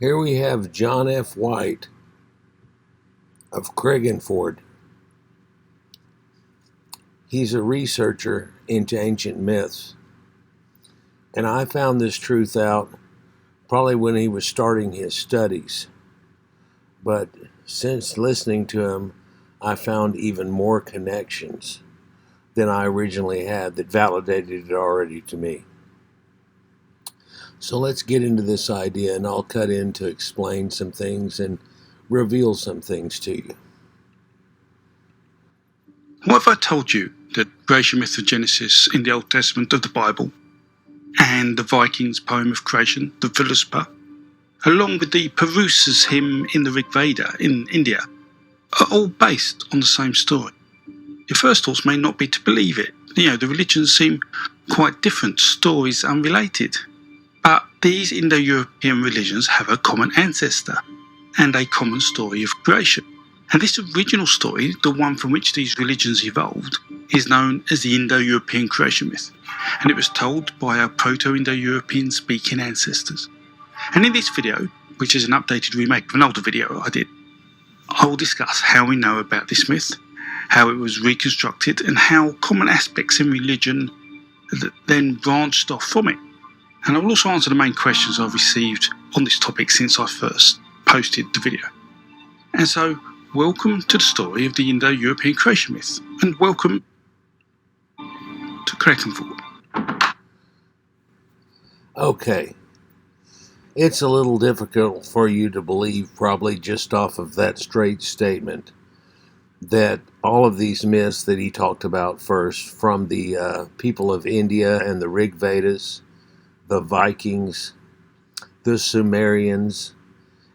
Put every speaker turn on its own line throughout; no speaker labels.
Here we have Jon F. White of Crecganford. He's a researcher into ancient myths. And I found this truth out probably when he was starting his studies. But since listening to him, I found even more connections than I originally had that validated it already to me. So let's get into this idea, and I'll cut in to explain some things and reveal some things to you.
What if I told you that creation myth of Genesis in the Old Testament of the Bible and the Vikings' poem of creation, the Philosopher, along with the Purusa's hymn in the Rig Veda in India, are all based on the same story? Your first thoughts may not be to believe it. The religions seem quite different, stories unrelated. But these Indo-European religions have a common ancestor and a common story of creation. And this original story, the one from which these religions evolved, is known as the Indo-European creation myth. And it was told by our Proto-Indo-European speaking ancestors. And in this video, which is an updated remake of an older video I did, I will discuss how we know about this myth, how it was reconstructed, and how common aspects in religion then branched off from it. And I will also answer the main questions I've received on this topic since I first posted the video. And so, welcome to the story of the Indo-European creation myth, and welcome to Crecganford.
Okay. It's a little difficult for you to believe, probably just off of that straight statement, that all of these myths that he talked about first, from the people of India and the Rig Vedas, the Vikings, the Sumerians,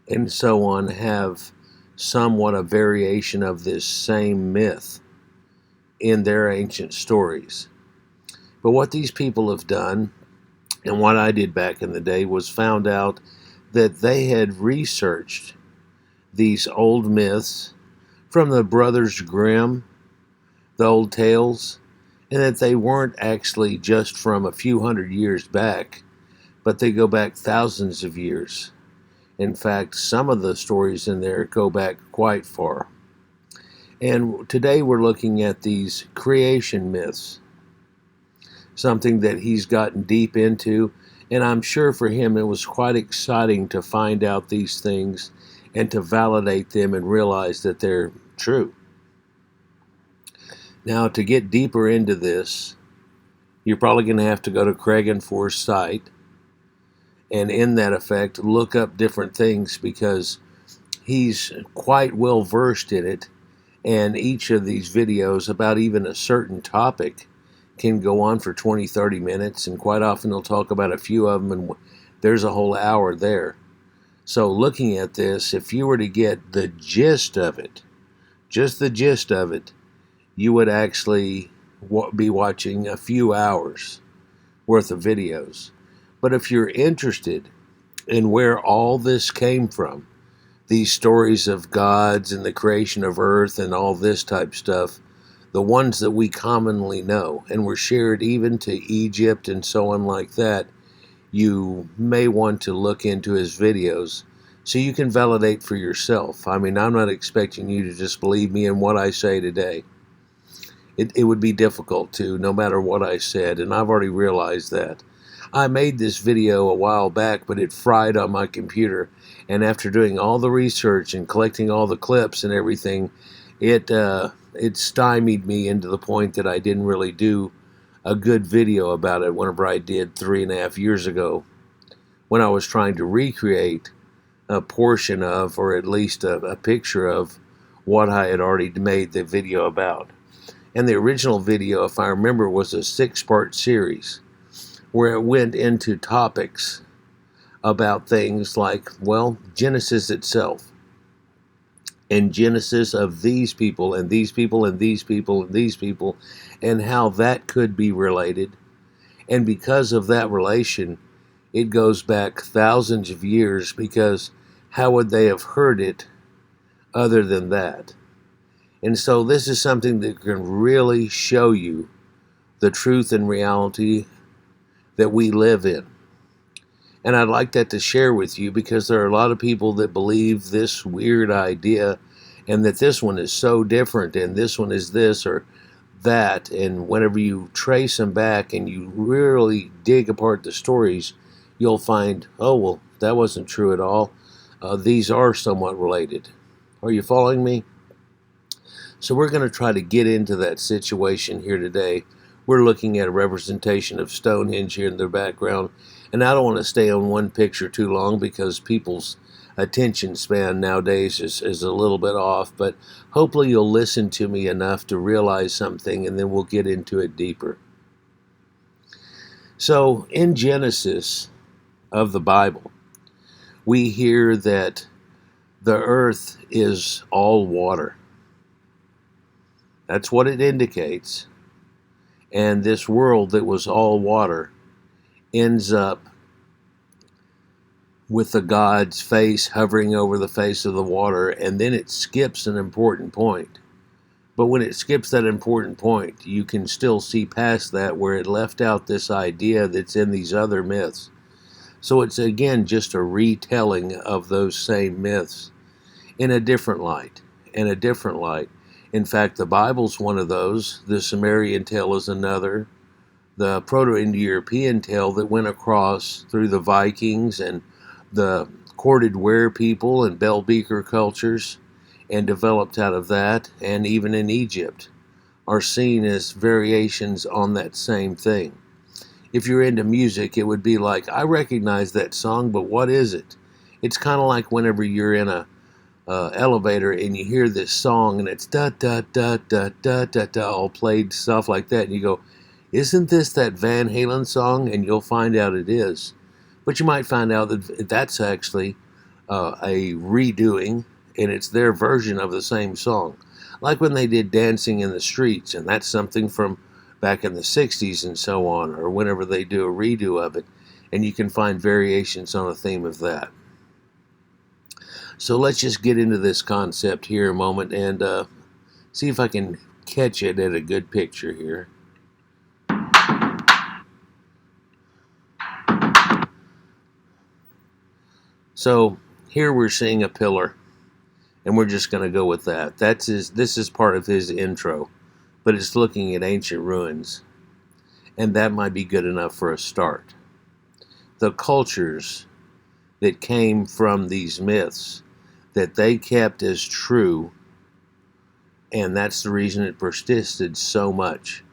and so on, have somewhat a variation of this same myth in their ancient stories. But what these people have done, and what I did back in the day, was found out that they had researched these old myths from the Brothers Grimm, the old tales, and that they weren't actually just from a few hundred years back, but they go back thousands of years. In fact, some of the stories in there go back quite far. And today we're looking at these creation myths, something that he's gotten deep into, and I'm sure for him it was quite exciting to find out these things and to validate them and realize that they're true. Now, to get deeper into this, you're probably going to have to go to Crecganford's site, and in that effect, look up different things, because he's quite well versed in it, and each of these videos about even a certain topic can go on for 20-30 minutes, and quite often he'll talk about a few of them, and there's a whole hour there. So looking at this, if you were to get the gist of it, just the gist of it, you would actually be watching a few hours worth of videos. But if you're interested in where all this came from, these stories of gods and the creation of earth and all this type stuff, the ones that we commonly know and were shared even to Egypt and so on like that, you may want to look into his videos so you can validate for yourself. I mean, I'm not expecting you to just believe me in what I say today. It would be difficult to, no matter what I said, and I've already realized that. I made this video a while back, but it fried on my computer, and after doing all the research and collecting all the clips and everything, it stymied me into the point that I didn't really do a good video about it whenever I did 3.5 years ago, when I was trying to recreate a portion of, or at least a picture of, what I had already made the video about. And the original video, if I remember, was a 6-part series where it went into topics about things like, well, Genesis itself, and Genesis of these people, and these people, and these people, and these people, and how that could be related. And because of that relation, it goes back thousands of years, because how would they have heard it other than that? And so this is something that can really show you the truth and reality that we live in. And I'd like that to share with you because there are a lot of people that believe this weird idea and that this one is so different and this one is this or that. And whenever you trace them back and you really dig apart the stories, you'll find, oh, well, that wasn't true at all. These are somewhat related. Are you following me? So we're going to try to get into that situation here today. We're looking at a representation of Stonehenge here in the background. And I don't want to stay on one picture too long because people's attention span nowadays is a little bit off. But hopefully you'll listen to me enough to realize something, and then we'll get into it deeper. So in Genesis of the Bible, we hear that the earth is all water. That's what it indicates. And this world that was all water ends up with the God's face hovering over the face of the water, and then it skips an important point. But when it skips that important point, you can still see past that where it left out this idea that's in these other myths. So it's again just a retelling of those same myths in a different light, in a different light. In fact, the Bible's one of those. The Sumerian tale is another. The Proto-Indo-European tale that went across through the Vikings and the corded ware people and bell beaker cultures and developed out of that, and even in Egypt, are seen as variations on that same thing. If you're into music, it would be like, I recognize that song, but what is it? It's kind of like whenever you're in a elevator and you hear this song and it's da da da da da da da, all played stuff like that, and you go, isn't this that Van Halen song? And you'll find out it is. But you might find out that that's actually a redoing, and it's their version of the same song. Like when they did Dancing in the Streets, and that's something from back in the 60s and so on, or whenever they do a redo of it, and you can find variations on a theme of that. So let's just get into this concept here a moment and see if I can catch it at a good picture here. So here we're seeing a pillar, and we're just going to go with that. This is part of his intro, but it's looking at ancient ruins, and that might be good enough for a start. The cultures that came from these myths that they kept as true, and that's the reason it persisted so much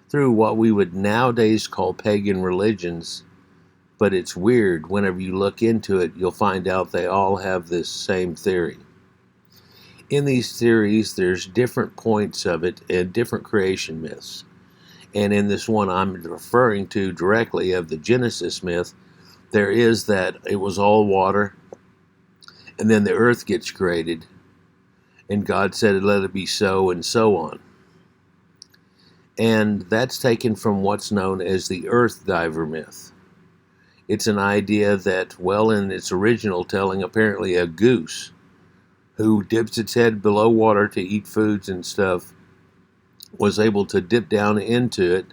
through what we would nowadays call pagan religions. But it's weird, whenever you look into it, you'll find out they all have this same theory. In these theories, there's different points of it and different creation myths. And in this one I'm referring to directly of the Genesis myth, there is that it was all water, and then the earth gets created, and God said, let it be so, and so on. And that's taken from what's known as the earth diver myth. It's an idea that, well, in its original telling, apparently a goose who dips its head below water to eat foods and stuff was able to dip down into it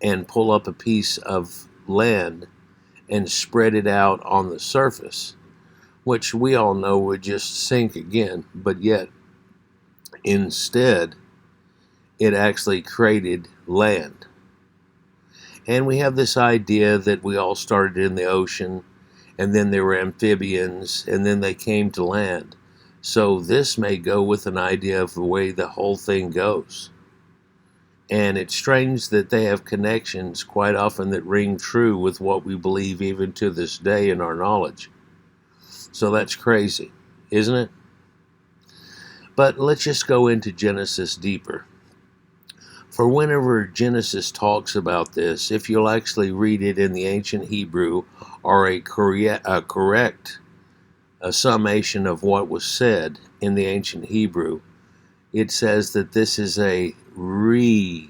and pull up a piece of land and spread it out on the surface, which we all know would just sink again, but yet instead it actually created land. And we have this idea that we all started in the ocean, and then there were amphibians, and then they came to land. So this may go with an idea of the way the whole thing goes. And it's strange that they have connections quite often that ring true with what we believe even to this day in our knowledge. So that's crazy, isn't it? But let's just go into Genesis deeper. For whenever Genesis talks about this, if you'll actually read it in the ancient Hebrew, or a correct summation of what was said in the ancient Hebrew, it says that this is a recreation.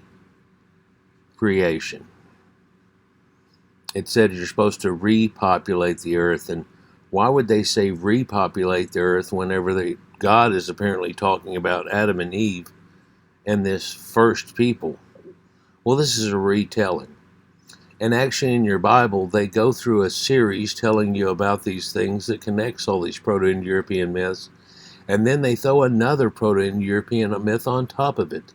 It said you're supposed to repopulate the earth, and why would they say repopulate the earth whenever God is apparently talking about Adam and Eve and this first people? Well, this is a retelling. And actually in your Bible, they go through a series telling you about these things that connects all these Proto-Indo-European myths. And then they throw another Proto-Indo-European myth on top of it.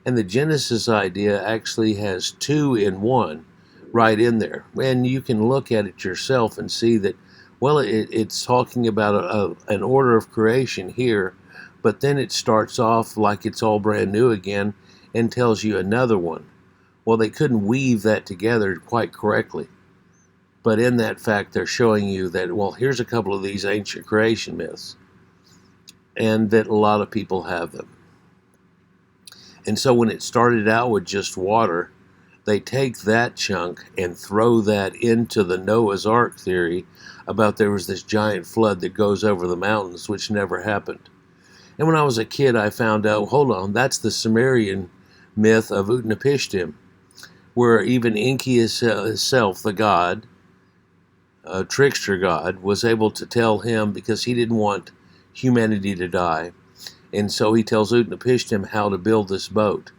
And the Genesis idea actually has two in one right in there. And you can look at it yourself and see that, well, it's talking about an order of creation here, but then it starts off like it's all brand new again and tells you another one. Well, they couldn't weave that together quite correctly. But in that fact, they're showing you that, well, here's a couple of these ancient creation myths, and that a lot of people have them. And so when it started out with just water, they take that chunk and throw that into the Noah's Ark theory about there was this giant flood that goes over the mountains, which never happened. And when I was a kid, I found out, hold on, that's the Sumerian myth of Utnapishtim, where even Enki himself, the god, a trickster god, was able to tell him, because he didn't want humanity to die, and so he tells Utnapishtim how to build this boat.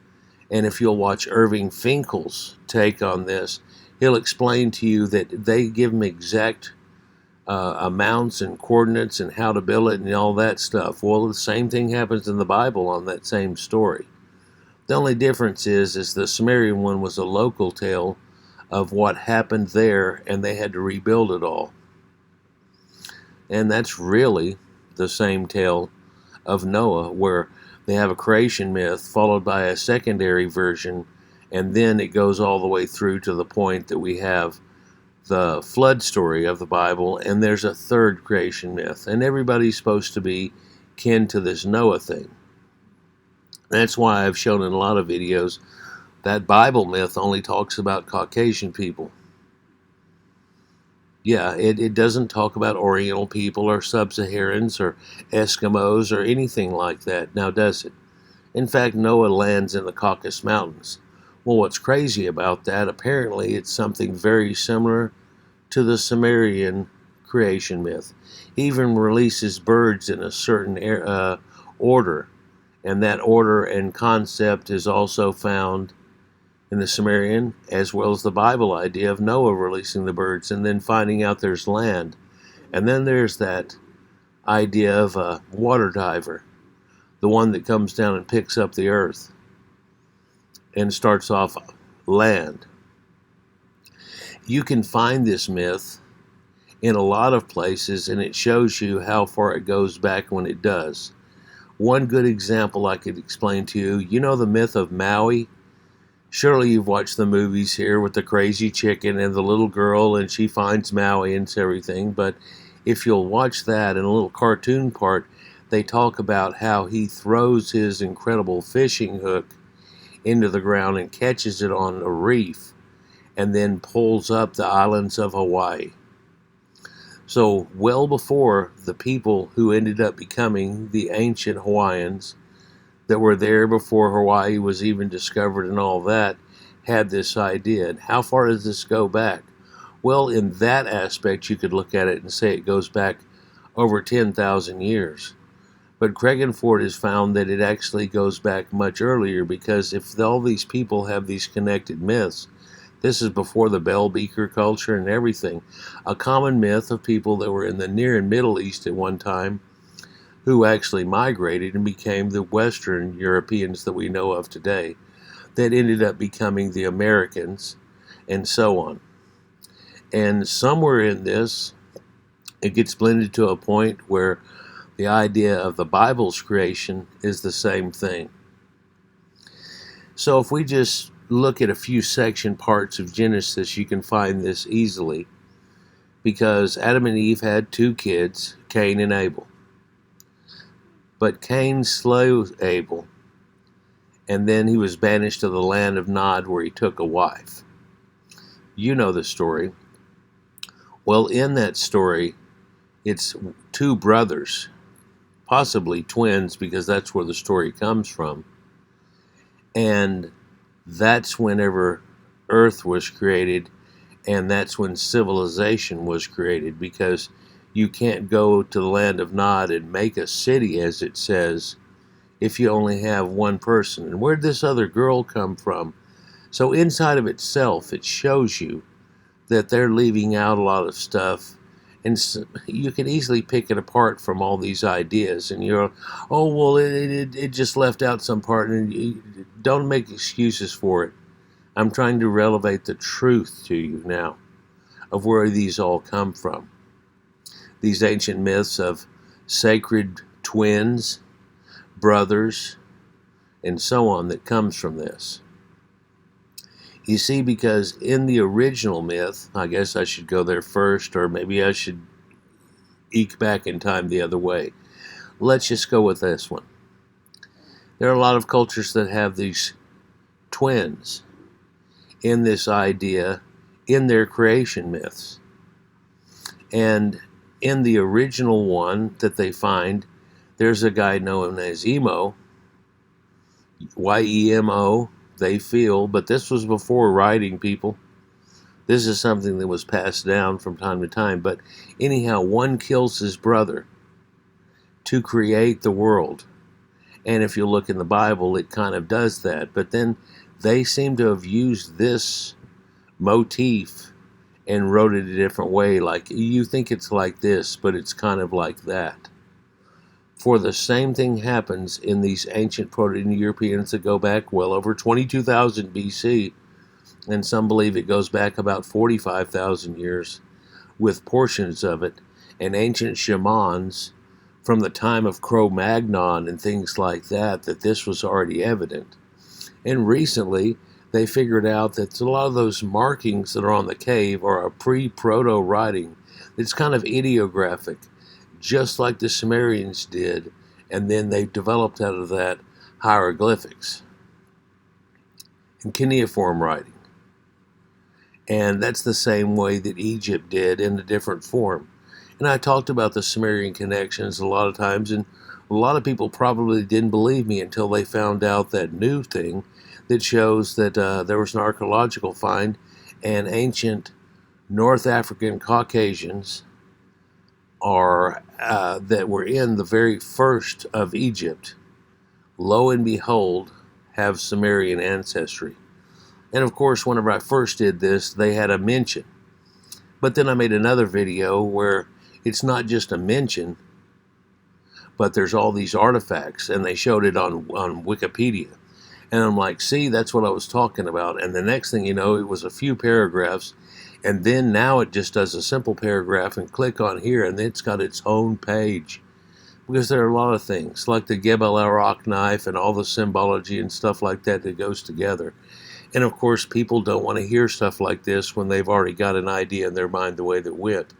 And if you'll watch Irving Finkel's take on this, he'll explain to you that they give him exact amounts and coordinates and how to build it and all that stuff. Well, the same thing happens in the Bible on that same story. The only difference is the Sumerian one was a local tale of what happened there, and they had to rebuild it all. And that's really the same tale of Noah, where they have a creation myth followed by a secondary version, and then it goes all the way through to the point that we have the flood story of the Bible, and there's a third creation myth, and everybody's supposed to be kin to this Noah thing. That's why I've shown in a lot of videos that Bible myth only talks about Caucasian people. Yeah, it doesn't talk about Oriental people or Sub-Saharans or Eskimos or anything like that, now does it? In fact, Noah lands in the Caucasus Mountains. Well, what's crazy about that, apparently it's something very similar to the Sumerian creation myth. He even releases birds in a certain order, and that order and concept is also found in the Sumerian, as well as the Bible idea of Noah releasing the birds and then finding out there's land. And then there's that idea of a water diver, the one that comes down and picks up the earth and starts off land. You can find this myth in a lot of places, and it shows you how far it goes back when it does. One good example I could explain to you, you know the myth of Maui? Surely you've watched the movies here with the crazy chicken and the little girl, and she finds Maui and everything. But if you'll watch that in a little cartoon part, they talk about how he throws his incredible fishing hook into the ground and catches it on a reef and then pulls up the islands of Hawaii. So well before the people who ended up becoming the ancient Hawaiians that were there before Hawaii was even discovered and all that, had this idea. And how far does this go back? Well, in that aspect, you could look at it and say it goes back over 10,000 years. But Crecganford has found that it actually goes back much earlier, because if all these people have these connected myths, this is before the bell beaker culture and everything. A common myth of people that were in the Near and Middle East at one time, who actually migrated and became the Western Europeans that we know of today, that ended up becoming the Americans, and so on. And somewhere in this, it gets blended to a point where the idea of the Bible's creation is the same thing. So if we just look at a few section parts of Genesis, you can find this easily, because Adam and Eve had two kids, Cain and Abel. But Cain slew Abel, and then he was banished to the land of Nod, where he took a wife. You know the story. Well, in that story, it's two brothers, possibly twins, because that's where the story comes from. And that's whenever Earth was created, and that's when civilization was created, because you can't go to the land of Nod and make a city, as it says, if you only have one person. And where'd this other girl come from? So inside of itself, it shows you that they're leaving out a lot of stuff, and you can easily pick it apart from all these ideas. And you're, oh well, it just left out some part, and you don't make excuses for it. I'm trying to relevate the truth to you now of where these all come from. These ancient myths of sacred twins, brothers, and so on that comes from this. You see, because in the original myth, I guess I should go there first, or maybe I should eke back in time the other way. Let's just go with this one. There are a lot of cultures that have these twins in this idea in their creation myths. And in the original one that they find, there's a guy known as Emo, Y-E-M-O, they feel, but this was before writing, people. This is something that was passed down from time to time. But anyhow, one kills his brother to create the world. And if you look in the Bible, it kind of does that. But then they seem to have used this motif and wrote it a different way. Like, you think it's like this, but it's kind of like that. For the same thing happens in these ancient Proto-Europeans that go back well over 22,000 BC, and some believe it goes back about 45,000 years, with portions of it, and ancient shamans from the time of Cro-Magnon and things like that, that this was already evident. And recently, they figured out that a lot of those markings that are on the cave are a pre-proto writing. It's kind of ideographic, just like the Sumerians did, and then they developed out of that hieroglyphics and cuneiform writing. And that's the same way that Egypt did in a different form. And I talked about the Sumerian connections a lot of times, and a lot of people probably didn't believe me until they found out that new thing that shows that there was an archaeological find, and ancient North African Caucasians are that were in the very first of Egypt, lo and behold, have Sumerian ancestry. And of course, whenever I first did this, they had a mention. But then I made another video where it's not just a mention, but there's all these artifacts, and they showed it on Wikipedia. And I'm like, see, that's what I was talking about. And the next thing you know, it was a few paragraphs, and then now it just does a simple paragraph, and click on here, and it's got its own page. Because there are a lot of things, like the Gebel Arak knife and all the symbology and stuff like that that goes together. And of course, people don't want to hear stuff like this when they've already got an idea in their mind the way that went.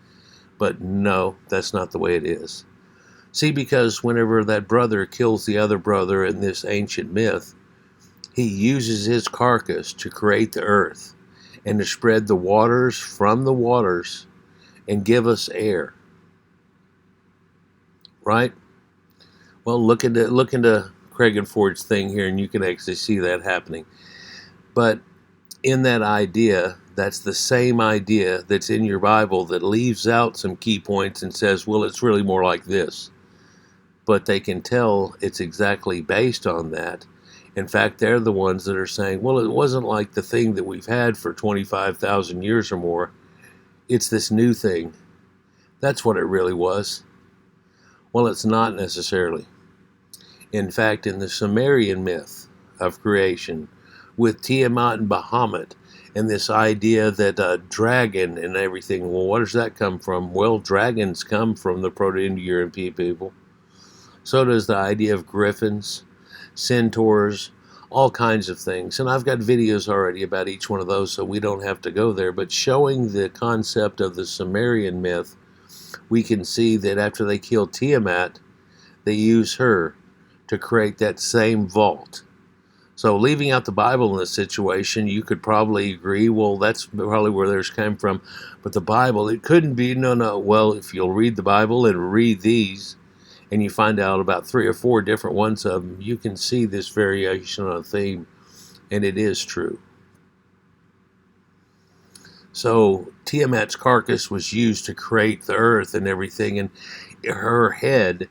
But no, that's not the way it is. See, because whenever that brother kills the other brother in this ancient myth, he uses his carcass to create the earth and to spread the waters from the waters and give us air. Right? Well, look into Crecganford's thing here, and you can actually see that happening. But in that idea, that's the same idea that's in your Bible that leaves out some key points and says, well, it's really more like this. But they can tell it's exactly based on that. In fact, they're the ones that are saying, well, it wasn't like the thing that we've had for 25,000 years or more. It's this new thing. That's what it really was. Well, it's not necessarily. In fact, in the Sumerian myth of creation, with Tiamat and Bahamut, and this idea that a dragon and everything, well, what does that come from? Well, dragons come from the Proto-Indo-European people. So does the idea of griffins, centaurs, all kinds of things. And I've got videos already about each one of those, so we don't have to go there. But showing the concept of the Sumerian myth, we can see that after they kill Tiamat, they use her to create that same vault. So leaving out the Bible in this situation, you could probably agree, well, that's probably where theirs came from. But the Bible, it couldn't be. No. Well, if you'll read the Bible and read these, and you find out about 3 or 4 different ones of them, you can see this variation on a theme, and it is true. So Tiamat's carcass was used to create the earth and everything, and her head,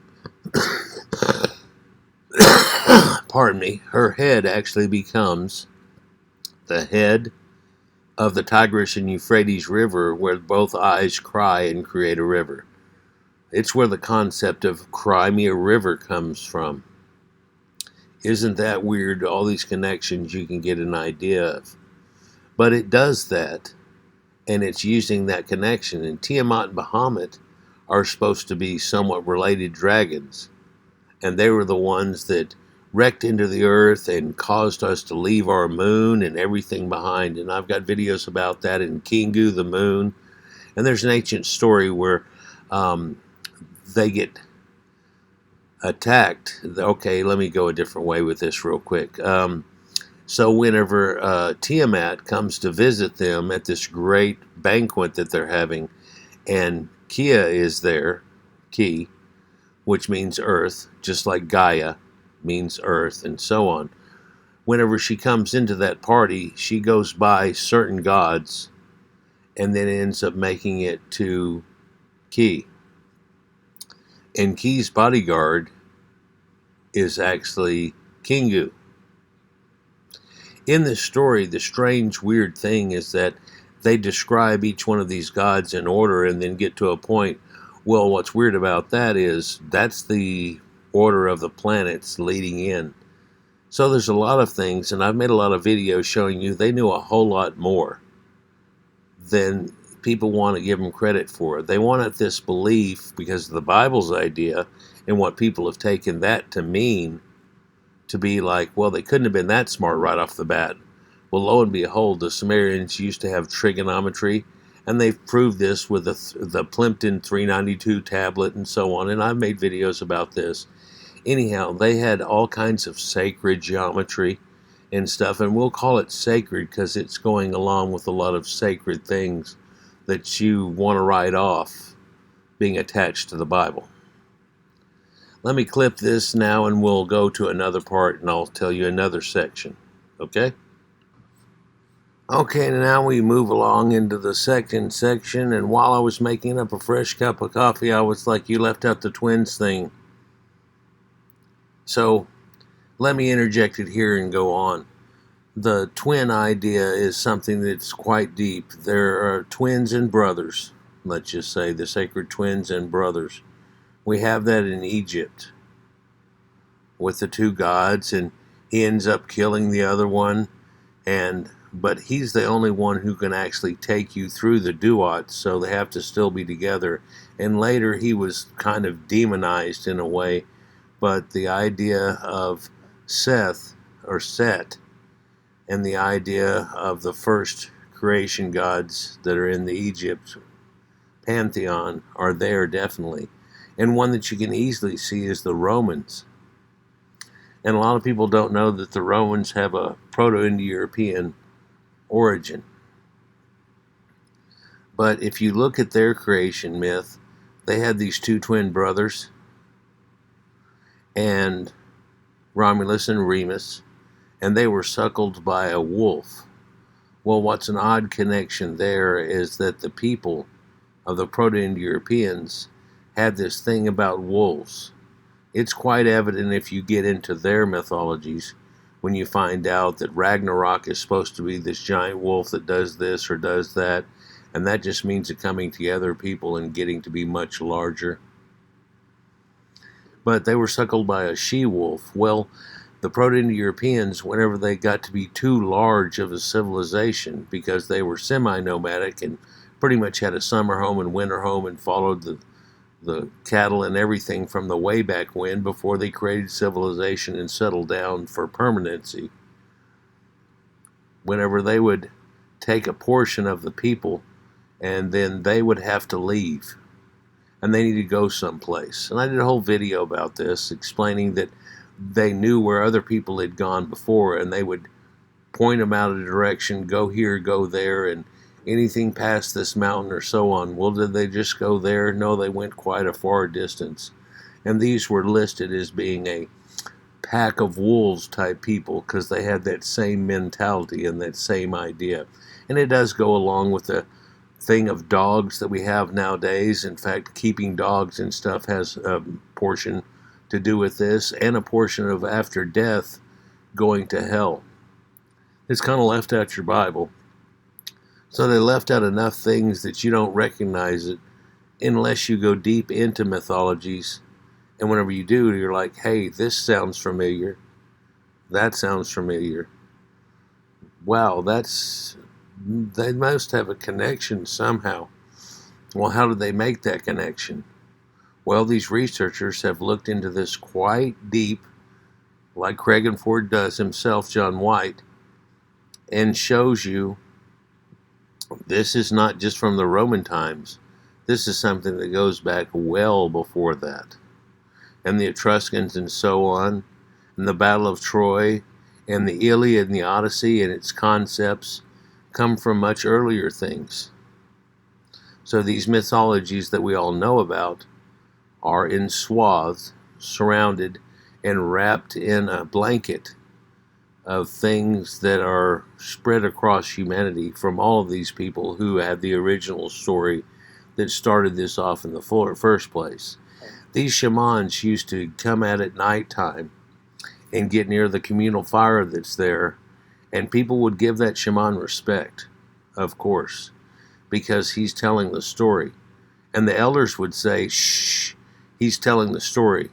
pardon me, her head actually becomes the head of the Tigris and Euphrates River, where both eyes cry and create a river. It's where the concept of cry me a river comes from. Isn't that weird? All these connections you can get an idea of. But it does that, and it's using that connection. And Tiamat and Bahamut are supposed to be somewhat related dragons. And they were the ones that wrecked into the earth and caused us to leave our moon and everything behind. And I've got videos about that in Kingu, the moon. And there's an ancient story where they get attacked. Okay, let me go a different way with this real quick. So whenever Tiamat comes to visit them at this great banquet that they're having, and Kia is there, Ki, which means earth, just like Gaia means earth, and so on. Whenever she comes into that party, she goes by certain gods and then ends up making it to Ki. And Ki's bodyguard is actually Kingu. In this story, the strange, weird thing is that they describe each one of these gods in order and then get to a point. Well, what's weird about that is that's the order of the planets leading in. So there's a lot of things, and I've made a lot of videos showing you they knew a whole lot more than people want to give them credit for. They wanted this belief because of the Bible's idea and what people have taken that to mean, to be like, well, they couldn't have been that smart right off the bat. Well, lo and behold, the Sumerians used to have trigonometry, and they've proved this with the Plimpton 392 tablet and so on, and I've made videos about this. Anyhow, they had all kinds of sacred geometry and stuff, and we'll call it sacred because it's going along with a lot of sacred things that you want to write off being attached to the Bible. Let me clip this now and we'll go to another part and I'll tell you another section. Okay? Okay, now we move along into the second section, and while I was making up a fresh cup of coffee, I was like, you left out the twins thing. So, let me interject it here and go on. The twin idea is something that's quite deep. There are twins and brothers. Let's just say the sacred twins and brothers. We have that in Egypt with the two gods, and he ends up killing the other one, but he's the only one who can actually take you through the duat, so they have to still be together. And later he was kind of demonized in a way, but the idea of Seth, or Set, and the idea of the first creation gods that are in the Egypt pantheon are there definitely. And one that you can easily see is the Romans. And a lot of people don't know that the Romans have a Proto-Indo-European origin. But if you look at their creation myth, they had these two twin brothers, and Romulus and Remus, and they were suckled by a wolf. Well, what's an odd connection there is that the people of the Proto-Indo-Europeans had this thing about wolves. It's quite evident if you get into their mythologies when you find out that Ragnarok is supposed to be this giant wolf that does this or does that, and that just means the coming together of people and getting to be much larger. But they were suckled by a she-wolf. Well, the Proto-Indo-Europeans, whenever they got to be too large of a civilization, because they were semi-nomadic and pretty much had a summer home and winter home and followed the cattle and everything from the way back when, before they created civilization and settled down for permanency. Whenever they would take a portion of the people and then they would have to leave and they needed to go someplace. And I did a whole video about this, explaining that they knew where other people had gone before, and they would point them out a direction, go here, go there, and anything past this mountain or so on. Well, did they just go there? No, they went quite a far distance. And these were listed as being a pack of wolves type people because they had that same mentality and that same idea. And it does go along with the thing of dogs that we have nowadays. In fact, keeping dogs and stuff has a portion to do with this, and a portion of after death going to hell. It's kind of left out your Bible. So they left out enough things that you don't recognize it unless you go deep into mythologies. And whenever you do, you're like, hey, this sounds familiar. That sounds familiar. Wow, they must have a connection somehow. Well, how did they make that connection? Well, these researchers have looked into this quite deep, like Crecganford does himself, Jon White, and shows you this is not just from the Roman times. This is something that goes back well before that. And the Etruscans and so on, and the Battle of Troy, and the Iliad and the Odyssey and its concepts come from much earlier things. So these mythologies that we all know about are in swaths, surrounded, and wrapped in a blanket of things that are spread across humanity from all of these people who had the original story that started this off in the first place. These shamans used to come out at nighttime and get near the communal fire that's there, and people would give that shaman respect, of course, because he's telling the story. And the elders would say, shh, he's telling the story.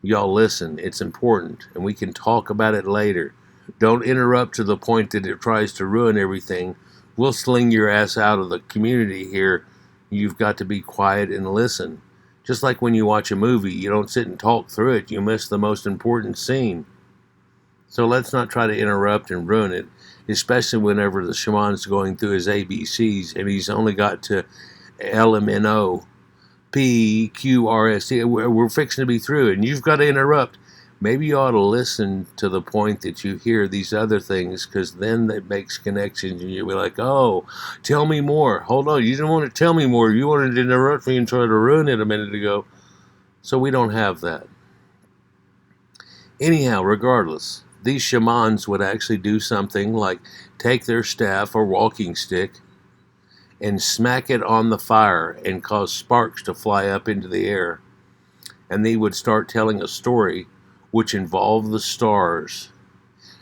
Y'all listen, it's important, and we can talk about it later. Don't interrupt to the point that it tries to ruin everything. We'll sling your ass out of the community here. You've got to be quiet and listen. Just like when you watch a movie, you don't sit and talk through it. You miss the most important scene. So let's not try to interrupt and ruin it, especially whenever the shaman's going through his ABCs and he's only got to LMNO. PQRST, we're fixing to be through, and you've got to interrupt. Maybe you ought to listen to the point that you hear these other things, because then that makes connections, and you'll be like, oh, tell me more. Hold on, you didn't want to tell me more. You wanted to interrupt me and try to ruin it a minute ago. So we don't have that. Anyhow, regardless, these shamans would actually do something like take their staff or walking stick and smack it on the fire and cause sparks to fly up into the air. And they would start telling a story which involved the stars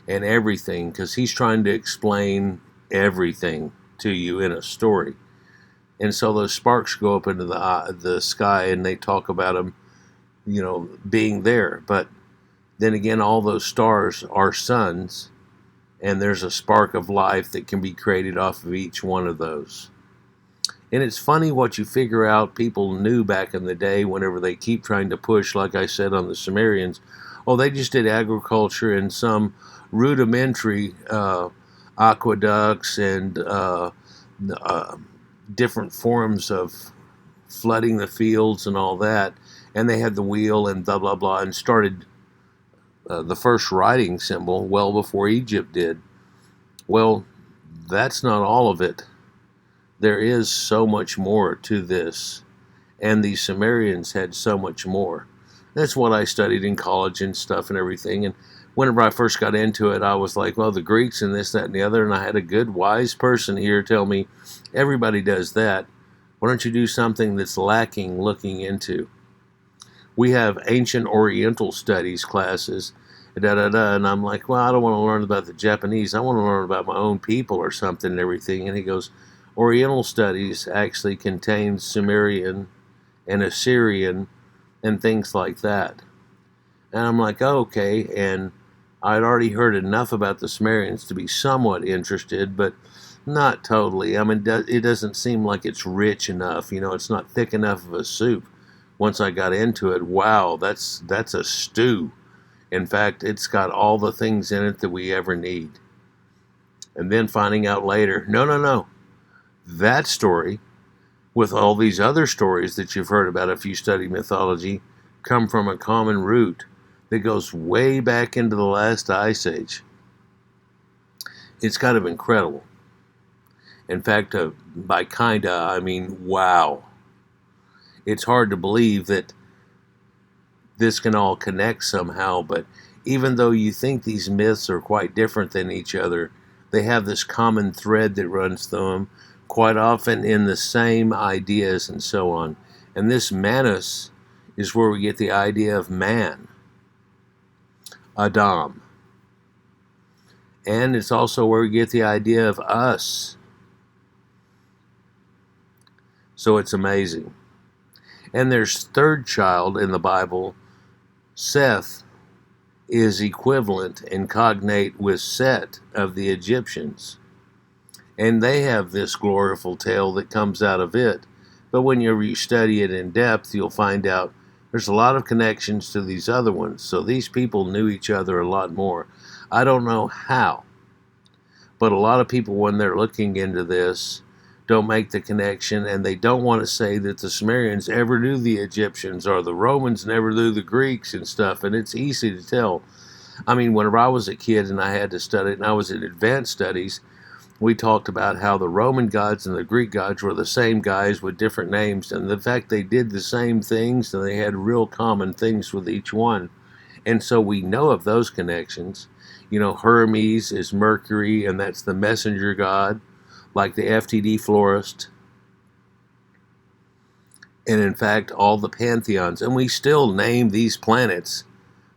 and everything, because he's trying to explain everything to you in a story. And so those sparks go up into the sky, and they talk about them, being there. But then again, all those stars are suns, and there's a spark of life that can be created off of each one of those. And it's funny what you figure out people knew back in the day whenever they keep trying to push, like I said on the Sumerians. Oh, they just did agriculture and some rudimentary aqueducts and different forms of flooding the fields and all that. And they had the wheel and blah, blah, blah, and started the first writing symbol well before Egypt did. Well, that's not all of it. There is so much more to this, and the Sumerians had so much more. That's what I studied in college and stuff and everything, and whenever I first got into it, I was like, well, the Greeks and this, that, and the other, and I had a good, wise person here tell me, everybody does that. Why don't you do something that's lacking looking into? We have ancient Oriental studies classes, and I'm like, well, I don't want to learn about the Japanese. I want to learn about my own people or something and everything. And he goes, Oriental studies actually contain Sumerian and Assyrian and things like that. And I'm like, oh, okay. And I'd already heard enough about the Sumerians to be somewhat interested, but not totally. I mean, it doesn't seem like it's rich enough. It's not thick enough of a soup. Once I got into it, wow, that's a stew. In fact, it's got all the things in it that we ever need. And then finding out later, no. That story, with all these other stories that you've heard about if you study mythology, come from a common root that goes way back into the last ice age. It's kind of incredible. In fact, by kinda, I mean wow. It's hard to believe that this can all connect somehow, but even though you think these myths are quite different than each other, they have this common thread that runs through them, quite often in the same ideas and so on. And this manus is where we get the idea of man, Adam. And it's also where we get the idea of us. So it's amazing. And there's third child in the Bible. Seth is equivalent and cognate with Set of the Egyptians. And they have this glorious tale that comes out of it. But when you study it in depth, you'll find out there's a lot of connections to these other ones. So these people knew each other a lot more. I don't know how, but a lot of people, when they're looking into this, don't make the connection, and they don't want to say that the Sumerians ever knew the Egyptians or the Romans never knew the Greeks and stuff. And it's easy to tell. I mean, whenever I was a kid and I had to study it, and I was in advanced studies, we talked about how the Roman gods and the Greek gods were the same guys with different names, and the fact they did the same things and they had real common things with each one. And so we know of those connections. You know, Hermes is Mercury, and that's the messenger god, like the FTD florist. And in fact, all the pantheons, and we still name these planets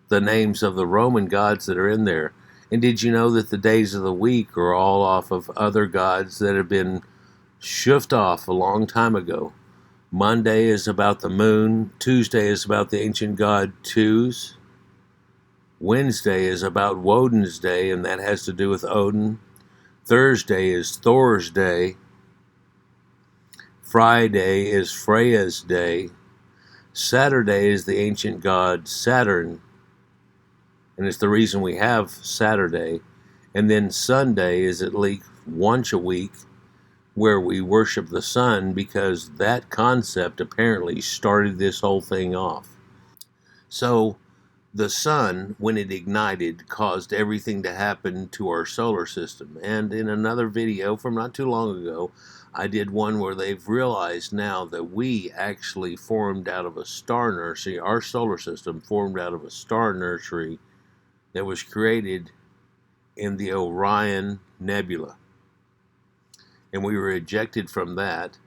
the names of the Roman gods that are in there. And did you know that the days of the week are all off of other gods that have been shoved off a long time ago? Monday is about the moon. Tuesday is about the ancient god Teus. Wednesday is about Woden's day, and that has to do with Odin. Thursday is Thor's day. Friday is Freya's day. Saturday is the ancient god Saturn, and it's the reason we have Saturday. And then Sunday is at least once a week where we worship the sun, because that concept apparently started this whole thing off. So the sun, when it ignited, caused everything to happen to our solar system. And in another video from not too long ago, I did one where they've realized now that we actually formed out of a star nursery. Our solar system formed out of a star nursery that was created in the Orion Nebula. And we were ejected from that,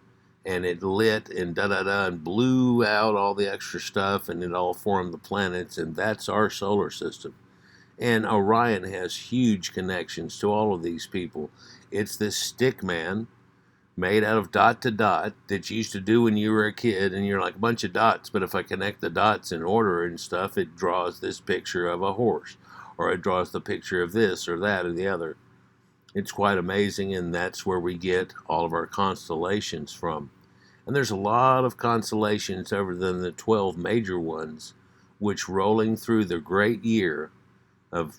and it lit and da-da-da and blew out all the extra stuff, and it all formed the planets, and that's our solar system. And Orion has huge connections to all of these people. It's this stick man made out of dot to dot that you used to do when you were a kid, and you're like a bunch of dots, but if I connect the dots in order and stuff, it draws this picture of a horse, or it draws the picture of this or that or the other. It's quite amazing, and that's where we get all of our constellations from. And there's a lot of constellations other than the 12 major ones, which, rolling through the great year of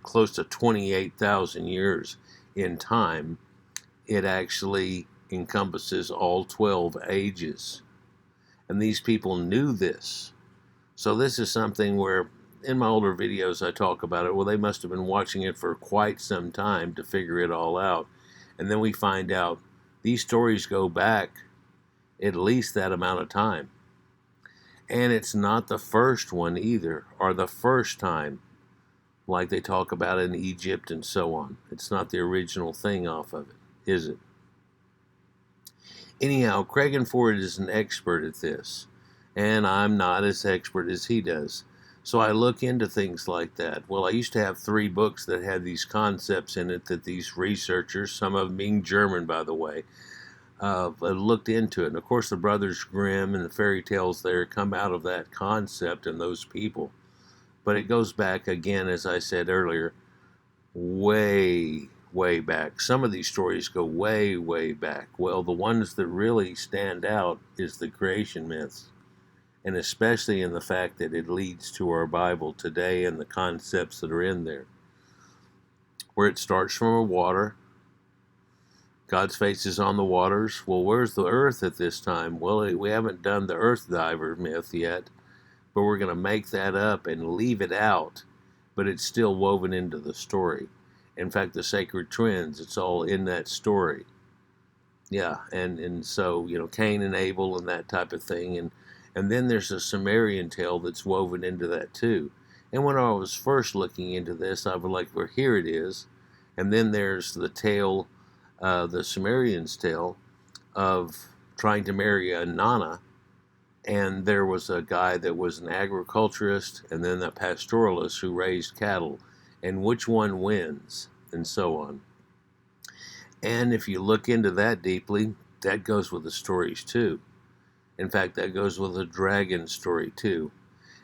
close to 28,000 years in time, it actually encompasses all 12 ages. And these people knew this. So this is something where, in my older videos, I talk about it. Well, they must have been watching it for quite some time to figure it all out. And then we find out these stories go back at least that amount of time. And it's not the first one either, or the first time, like they talk about in Egypt and so on. It's not the original thing off of it, is it? Anyhow, Crecganford is an expert at this, and I'm not as expert as he does. So I look into things like that. Well, I used to have 3 books that had these concepts in it that these researchers, some of them being German, by the way, looked into it. And of course, the Brothers Grimm and the fairy tales there come out of that concept and those people. But it goes back again, as I said earlier, way, way back. Some of these stories go way, way back. Well, the ones that really stand out is the creation myths, and especially in the fact that it leads to our Bible today and the concepts that are in there, where it starts from a water. God's face is on the waters. Well, where's the earth at this time? Well, we haven't done the earth diver myth yet, but we're going to make that up and leave it out, but it's still woven into the story. In fact, the sacred twins, it's all in that story. Yeah, and so, you know, Cain and Abel and that type of thing. And then there's a Sumerian tale that's woven into that too. And when I was first looking into this, I was like, well, here it is. And then there's the tale, the Sumerian's tale of trying to marry a Nana. And there was a guy that was an agriculturist and then a pastoralist who raised cattle. And which one wins? and so on. And if you look into that deeply, that goes with the stories too. In fact, that goes with the dragon story too.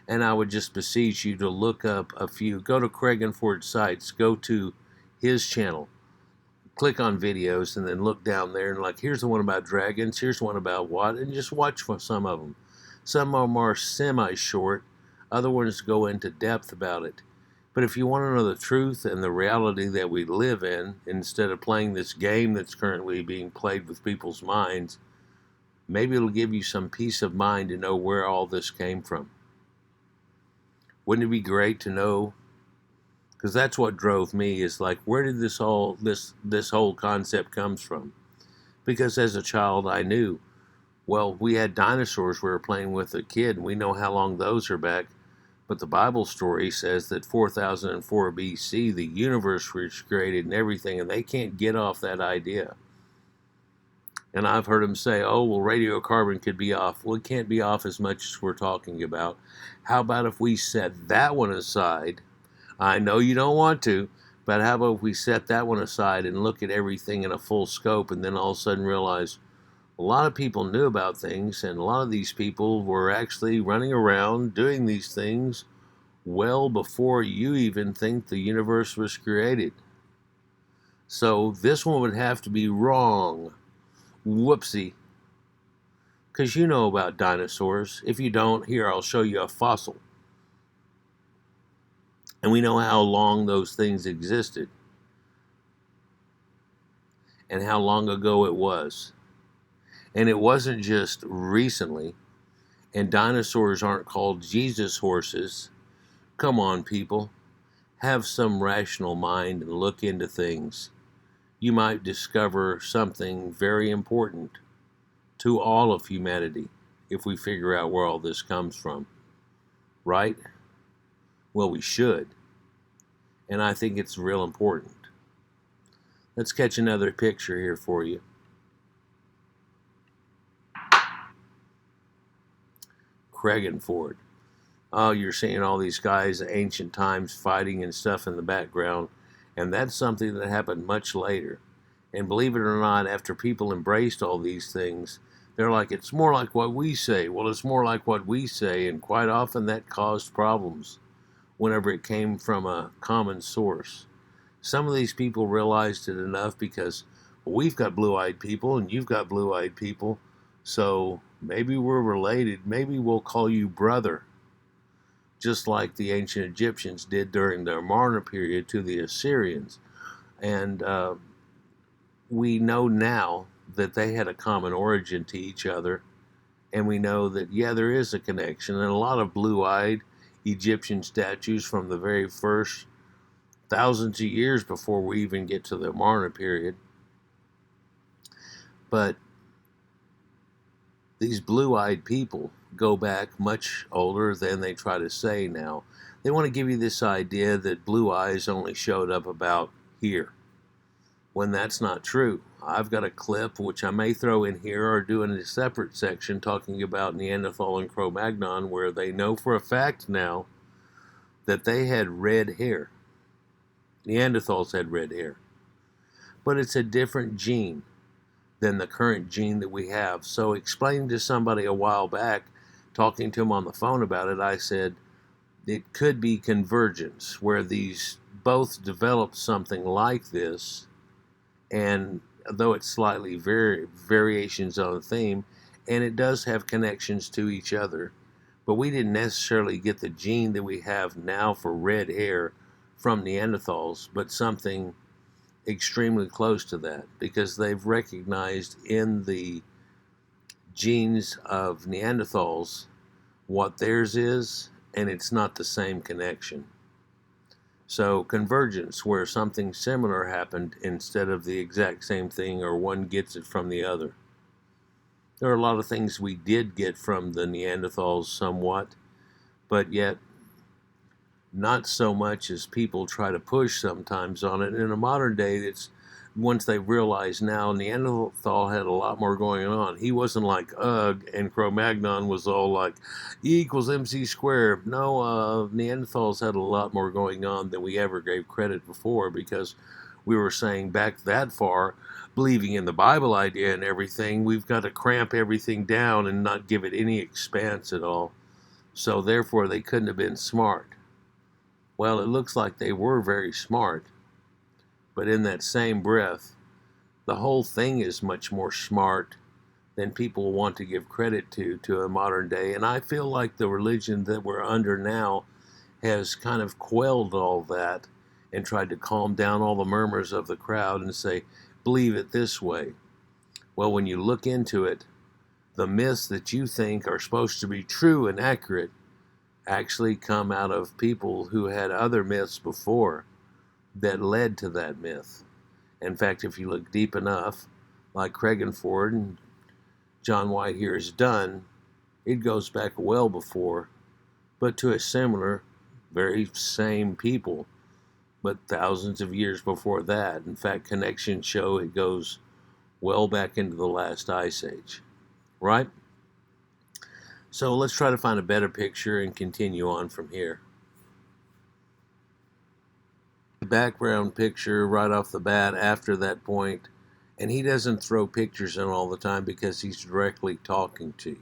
And I would just beseech you to look up a few. Go to Crecganford sites, go to his channel, click on videos, and then look down there and like, here's the one about dragons, here's one about what, and just watch for some of them. Some of them are semi-short, other ones go into depth about it. But if you want to know the truth and the reality that we live in, instead of playing this game that's currently being played with people's minds, maybe it'll give you some peace of mind to know where all this came from. Wouldn't it be great to know? Because that's what drove me, is like, where did this whole concept comes from? Because as a child I knew, well, we had dinosaurs we were playing with as a kid, and we know how long those are back. But the Bible story says that 4004 BC, the universe was created and everything, and they can't get off that idea. And I've heard them say, oh, well, radiocarbon could be off. Well, it can't be off as much as we're talking about. How about if we set that one aside? I know you don't want to, but how about if we set that one aside and look at everything in a full scope, and then all of a sudden realize a lot of people knew about things, and a lot of these people were actually running around doing these things well before you even think the universe was created. So this one would have to be wrong. Whoopsie. Because you know about dinosaurs. If you don't, here, I'll show you a fossil. And we know how long those things existed. And how long ago it was. And it wasn't just recently. And dinosaurs aren't called Jesus horses. Come on, people. Have some rational mind and look into things. You might discover something very important to all of humanity if we figure out where all this comes from. Right? Well, we should. And I think it's real important. Let's catch another picture here for you. Crecganford. Oh, you're seeing all these guys, ancient times, fighting and stuff in the background. And that's something that happened much later. And believe it or not, after people embraced all these things, they're like, it's more like what we say. Well, it's more like what we say. And quite often that caused problems whenever it came from a common source. Some of these people realized it enough because, well, we've got blue-eyed people and you've got blue-eyed people. So maybe we're related. Maybe we'll call you brother. Just like the ancient Egyptians did during the Amarna period to the Assyrians. And we know now that they had a common origin to each other. And we know that, yeah, there is a connection. And a lot of blue-eyed Egyptian statues from the very first thousands of years before we even get to the Amarna period. But these blue-eyed people go back much older than they try to say now. They want to give you this idea that blue eyes only showed up about here, when that's not true. I've got a clip, which I may throw in here or do in a separate section, talking about Neanderthal and Cro-Magnon, where they know for a fact now that they had red hair. Neanderthals had red hair. But it's a different gene than the current gene that we have. So explaining to somebody a while back, talking to him on the phone about it, I said it could be convergence, where these both developed something like this, and though it's slightly variations on the theme, and it does have connections to each other, but we didn't necessarily get the gene that we have now for red hair from Neanderthals, but something extremely close to that, because they've recognized in the genes of Neanderthals what theirs is, and it's not the same connection. So convergence, where something similar happened instead of the exact same thing, or one gets it from the other. There are a lot of things we did get from the Neanderthals somewhat, but yet not so much as people try to push sometimes on it. In a modern day, it's once they realize now Neanderthal had a lot more going on. He wasn't like Ugg, and Cro-Magnon was all like E equals MC squared. No, Neanderthals had a lot more going on than we ever gave credit before, because we were saying back that far, believing in the Bible idea and everything, we've got to cramp everything down and not give it any expanse at all. So therefore, they couldn't have been smart. Well, it looks like they were very smart, but in that same breath, the whole thing is much more smart than people want to give credit to a modern day. And I feel like the religion that we're under now has kind of quelled all that and tried to calm down all the murmurs of the crowd and say, believe it this way. Well, when you look into it, the myths that you think are supposed to be true and accurate actually come out of people who had other myths before that led to that myth. In fact, if you look deep enough, like Crecganford and Jon White here has done, it goes back well before, but to a similar, very same people, but thousands of years before that. In fact, connections show it goes well back into the last ice age, right? So let's try to find a better picture and continue on from here. The background picture right off the bat after that point, and he doesn't throw pictures in all the time because he's directly talking to you.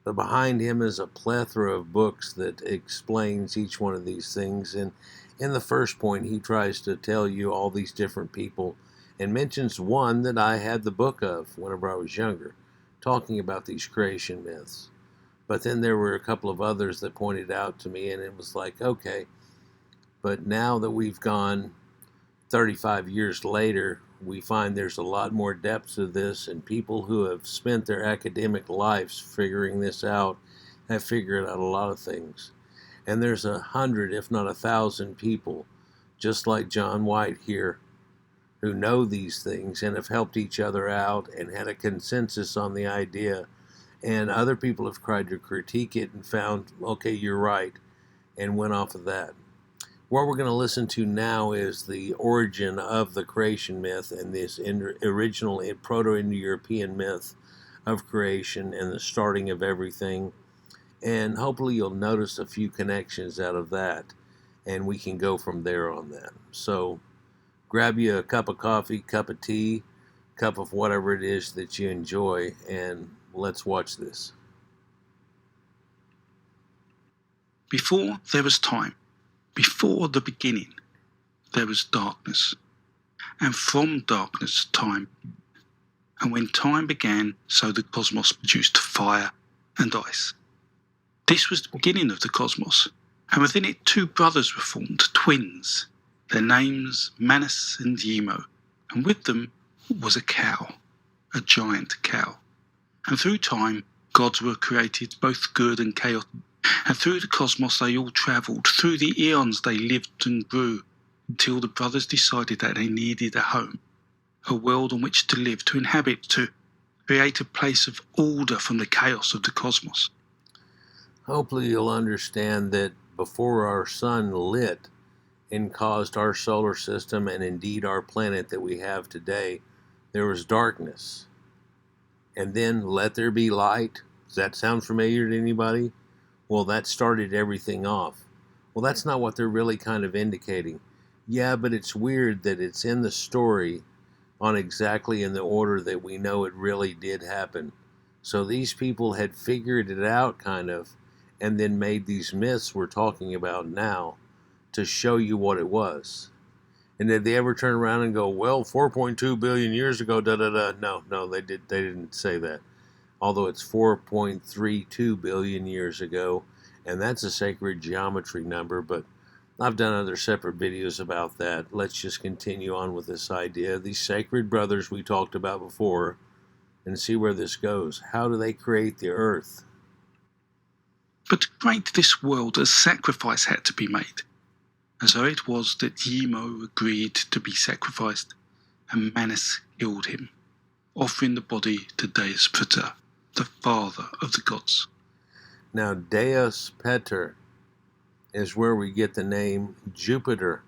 But behind him is a plethora of books that explains each one of these things. And in the first point, he tries to tell you all these different people and mentions one that I had the book of whenever I was younger, talking about these creation myths. But then there were a couple of others that pointed out to me, and it was like, okay, but now that we've gone 35 years later, we find there's a lot more depth to this, and people who have spent their academic lives figuring this out have figured out a lot of things. And there's 100, if not 1,000 people, just like Jon White here, who know these things and have helped each other out and had a consensus on the idea. And other people have tried to critique it and found, okay, you're right, and went off of that. What we're going to listen to now is the origin of the creation myth and this original Proto-Indo-European myth of creation and the starting of everything. And hopefully you'll notice a few connections out of that, and we can go from there on that. So grab you a cup of coffee, cup of tea, cup of whatever it is that you enjoy, and let's watch this.
Before there was time, before the beginning, there was darkness, and from darkness time. And when time began, so the cosmos produced fire and ice. This was the beginning of the cosmos, and within it 2 brothers were formed, twins, their names Manus and Yemo, and with them was a cow, a giant cow. And through time, gods were created, both good and chaotic. And through the cosmos they all travelled, through the eons they lived and grew, until the brothers decided that they needed a home, a world on which to live, to inhabit, to create a place of order from the chaos of the cosmos.
Hopefully you'll understand that before our sun lit and caused our solar system and indeed our planet that we have today, there was darkness. And then let there be light. Does that sound familiar to anybody? Well, that started everything off. Well, that's not what they're really kind of indicating. Yeah, but it's weird that it's in the story on exactly in the order that we know it really did happen. So these people had figured it out kind of, and then made these myths we're talking about now to show you what it was. And did they ever turn around and go, well, 4.2 billion years ago, da-da-da? No, they didn't say that. Although it's 4.32 billion years ago, and that's a sacred geometry number, but I've done other separate videos about that. Let's just continue on with this idea. These sacred brothers we talked about before, and see where this goes. How do they create the earth?
But to create this world, a sacrifice had to be made. And so it was that Yemo agreed to be sacrificed, and Manus killed him, offering the body to Deus Pater, the father of the gods.
Now, Deus Pater is where we get the name Jupiter.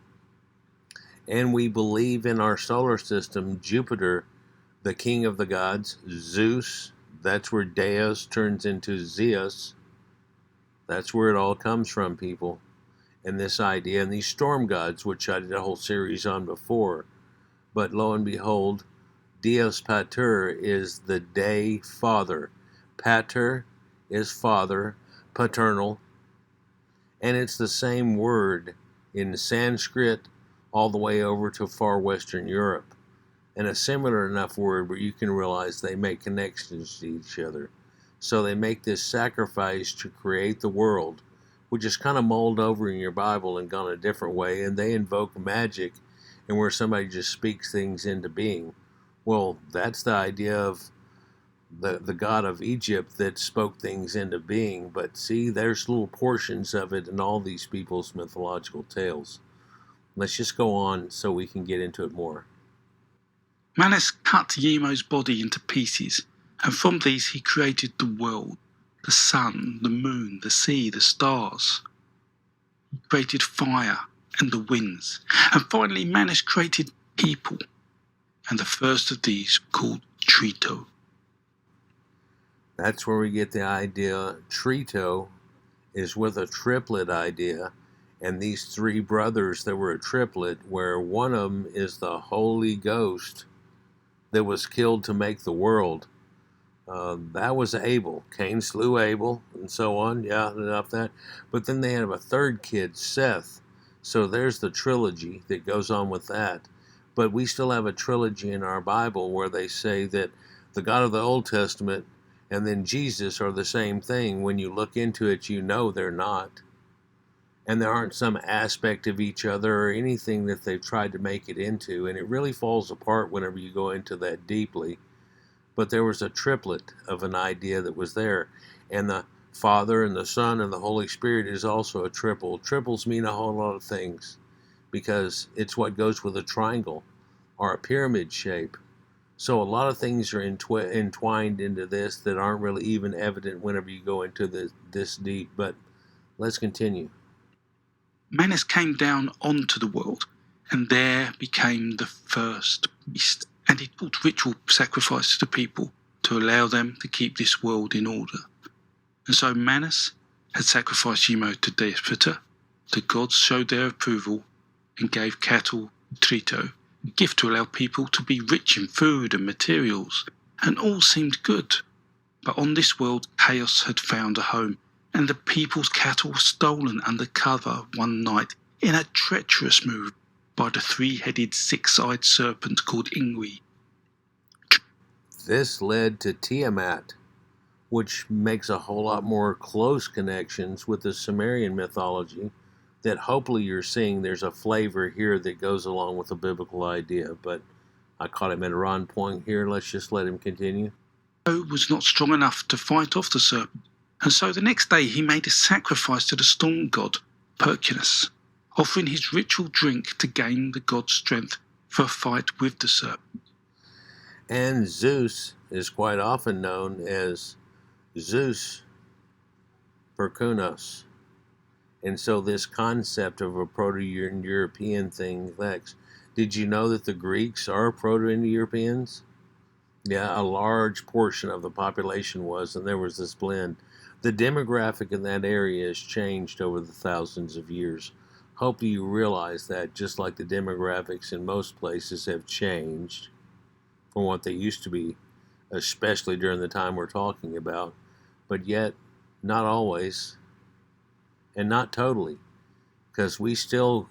And we believe in our solar system, Jupiter, the king of the gods, Zeus, that's where Deus turns into Zeus. That's where it all comes from, people. and this idea, and these storm gods, which I did a whole series on before. But lo and behold, Dios Pater is the day father. Pater is father, paternal, and it's the same word in Sanskrit all the way over to far Western Europe, and a similar enough word where you can realize they make connections to each other. So they make this sacrifice to create the world, which is kind of mulled over in your Bible and gone a different way, and they invoke magic, and where somebody just speaks things into being. Well, that's the idea of the god of Egypt that spoke things into being. But see, there's little portions of it in all these people's mythological tales. Let's just go on so we can get into it more.
Manus cut Yemo's body into pieces, and from these he created the world, the sun, the moon, the sea, the stars. He created fire and the winds, and finally Manus created people, and the first of these called Trito.
That's where we get the idea. Trito is with a triplet idea, and these three brothers that were a triplet, where one of them is the Holy Ghost that was killed to make the world. That was Abel. Cain slew Abel, and so on. Yeah, enough that. But then they have a third kid, Seth. So there's the trilogy that goes on with that. But we still have a trilogy in our Bible where they say that the God of the Old Testament and then Jesus are the same thing. When you look into it, you know they're not. And there aren't some aspect of each other or anything that they've tried to make it into. And it really falls apart whenever you go into that deeply. But there was a triplet of an idea that was there. And the Father and the Son and the Holy Spirit is also a triple. Triples mean a whole lot of things because it's what goes with a triangle or a pyramid shape. So a lot of things are entwined into this that aren't really even evident whenever you go into this deep. But let's continue.
Manus came down onto the world, and there became the first beast, and he taught ritual sacrifice to the people to allow them to keep this world in order. And so Manus had sacrificed Yemo to Deus Pater. The gods showed their approval and gave cattle Trito, a gift to allow people to be rich in food and materials, and all seemed good. But on this world, chaos had found a home, and the people's cattle were stolen under cover one night in a treacherous move by the three-headed, six-eyed serpent called Ingui.
This led to Tiamat, which makes a whole lot more close connections with the Sumerian mythology that hopefully you're seeing. There's a flavor here that goes along with the biblical idea, but I caught him at a wrong point here. Let's just let him continue.
Was not strong enough to fight off the serpent, and so the next day he made a sacrifice to the storm god, Percunus, offering his ritual drink to gain the god's strength for a fight with the serpent.
And Zeus is quite often known as Zeus Percunus. And so this concept of a Proto-European thing, Lex, did you know that the Greeks are Proto-Indo-Europeans? Yeah, a large portion of the population was, and there was this blend. The demographic in that area has changed over the thousands of years. Hopefully you realize that, just like the demographics in most places have changed from what they used to be, especially during the time we're talking about, but yet not always, and not totally, because we still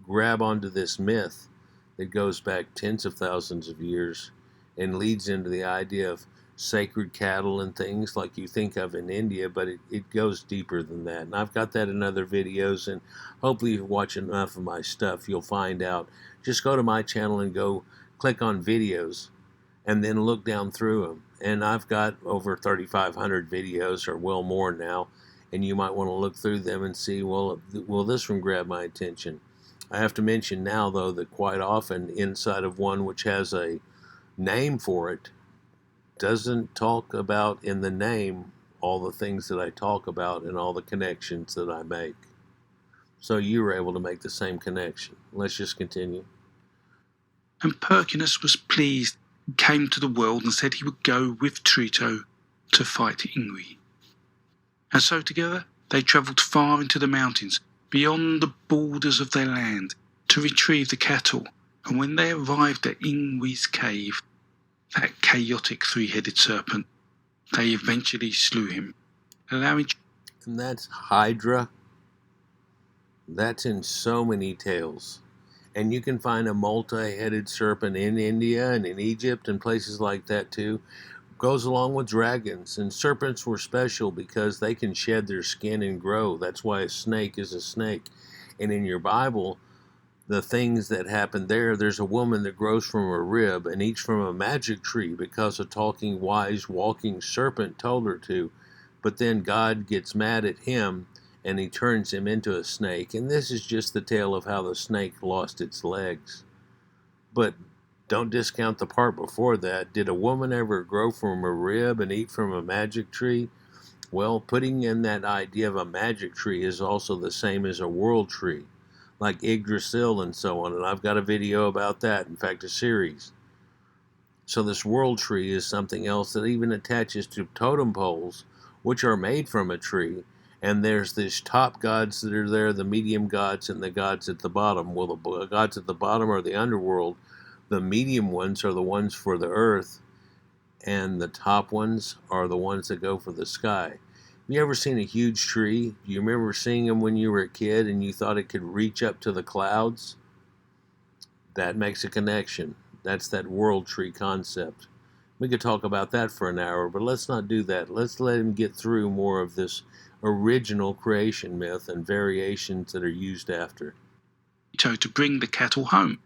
grab onto this myth that goes back tens of thousands of years and leads into the idea of sacred cattle and things like you think of in India, but it goes deeper than that. And I've got that in other videos, and hopefully if you watch enough of my stuff, you'll find out. Just go to my channel and go click on videos and then look down through them. And I've got over 3,500 videos, or well more now, and you might want to look through them and see, well, will this one grab my attention? I have to mention now, though, that quite often inside of one which has a name for it doesn't talk about in the name all the things that I talk about and all the connections that I make. So you were able to make the same connection. Let's just continue.
And Percunus was pleased, came to the world and said he would go with Trito to fight Ingui. And so together they travelled far into the mountains, beyond the borders of their land to retrieve the cattle, and when they arrived at Ingwe's cave, that chaotic three-headed serpent, they eventually slew him, allowing...
And that's Hydra. That's in so many tales. And you can find a multi-headed serpent in India and in Egypt and places like that too. Goes along with dragons. And serpents were special because they can shed their skin and grow. That's why a snake is a snake. And in your Bible, the things that happen there's a woman that grows from a rib and eats from a magic tree because a talking, wise, walking serpent told her to. But then God gets mad at him and he turns him into a snake. And this is just the tale of how the snake lost its legs. But don't discount the part before that. Did a woman ever grow from a rib and eat from a magic tree? Well, putting in that idea of a magic tree is also the same as a world tree, like Yggdrasil and so on. And I've got a video about that, in fact, a series. So this world tree is something else that even attaches to totem poles, which are made from a tree. And there's these top gods that are there, the medium gods and the gods at the bottom. Well, the gods at the bottom are the underworld. The medium ones are the ones for the earth. And the top ones are the ones that go for the sky. Have you ever seen a huge tree? Do you remember seeing them when you were a kid and you thought it could reach up to the clouds? That makes a connection. That's that world tree concept. We could talk about that for an hour, but let's not do that. Let's let him get through more of this original creation myth and variations that are used after.
To bring the cattle home,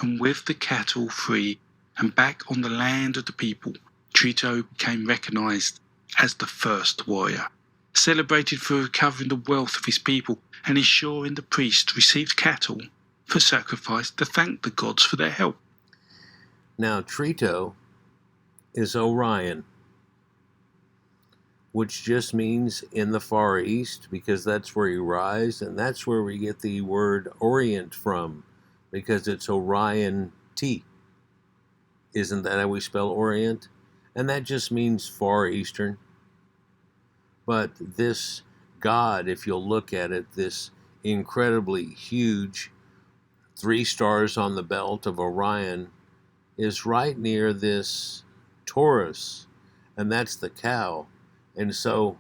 and with the cattle free and back on the land of the people, Trito became recognized as the first warrior, celebrated for recovering the wealth of his people and ensuring the priest received cattle for sacrifice to thank the gods for their help.
Now, Trito is Orion, which just means in the Far East, because that's where he rises, and that's where we get the word Orient from, because it's Orion T. Isn't that how we spell Orient? And that just means Far Eastern. But this god, if you'll look at it, this incredibly huge 3 stars on the belt of Orion, is right near this Taurus, and that's the cow. And so,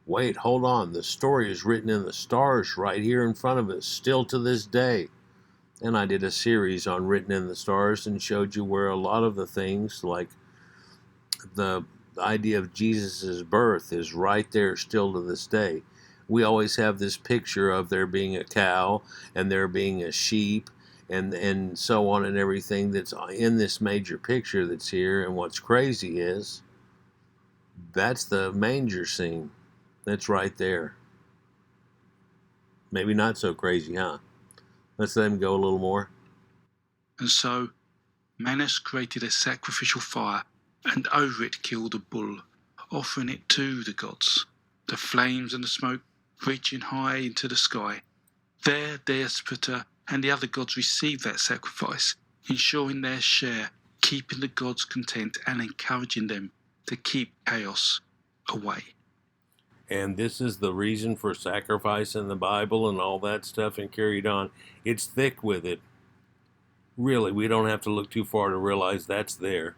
wait, hold on, the story is written in the stars right here in front of us, still to this day. And I did a series on Written in the Stars and showed you where a lot of the things, like the idea of Jesus' birth, is right there still to this day. We always have this picture of there being a cow and there being a sheep and so on and everything that's in this major picture that's here. And what's crazy is that's the manger scene. That's right there. Maybe not so crazy, huh? Let's let him go a little more.
And so Manus created a sacrificial fire and over it killed a bull, offering it to the gods, the flames and the smoke reaching high into the sky. There Deispota and the other gods received that sacrifice, ensuring their share, keeping the gods content and encouraging them to keep chaos away.
And this is the reason for sacrifice in the Bible and all that stuff, and carried on. It's thick with it. Really, we don't have to look too far to realize that's there.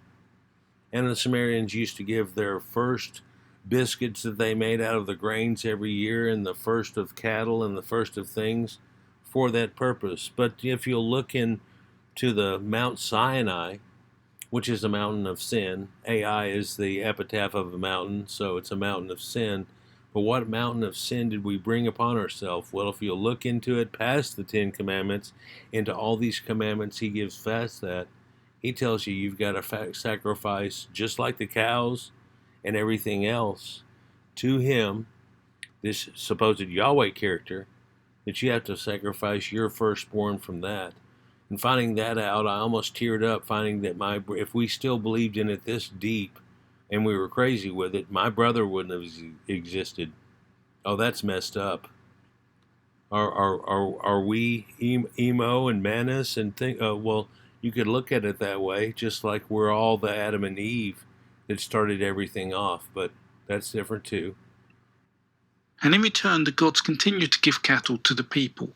And the Sumerians used to give their first biscuits that they made out of the grains every year, and the first of cattle and the first of things for that purpose. But if you'll look into the Mount Sinai, which is a mountain of sin, Ai is the epitaph of a mountain, so it's a mountain of sin. But what mountain of sin did we bring upon ourselves? Well, if you'll look into it past the 10 Commandments, into all these commandments he gives past that, he tells you you've got to sacrifice, just like the cows and everything else, to him, this supposed Yahweh character, that you have to sacrifice your firstborn from that. And finding that out, I almost teared up, finding that if we still believed in it this deep, and we were crazy with it, my brother wouldn't have existed. Oh, that's messed up. Are we emo and Manus and think? Well, you could look at it that way, just like we're all the Adam and Eve that started everything off. But that's different too.
And in return, the gods continued to give cattle to the people.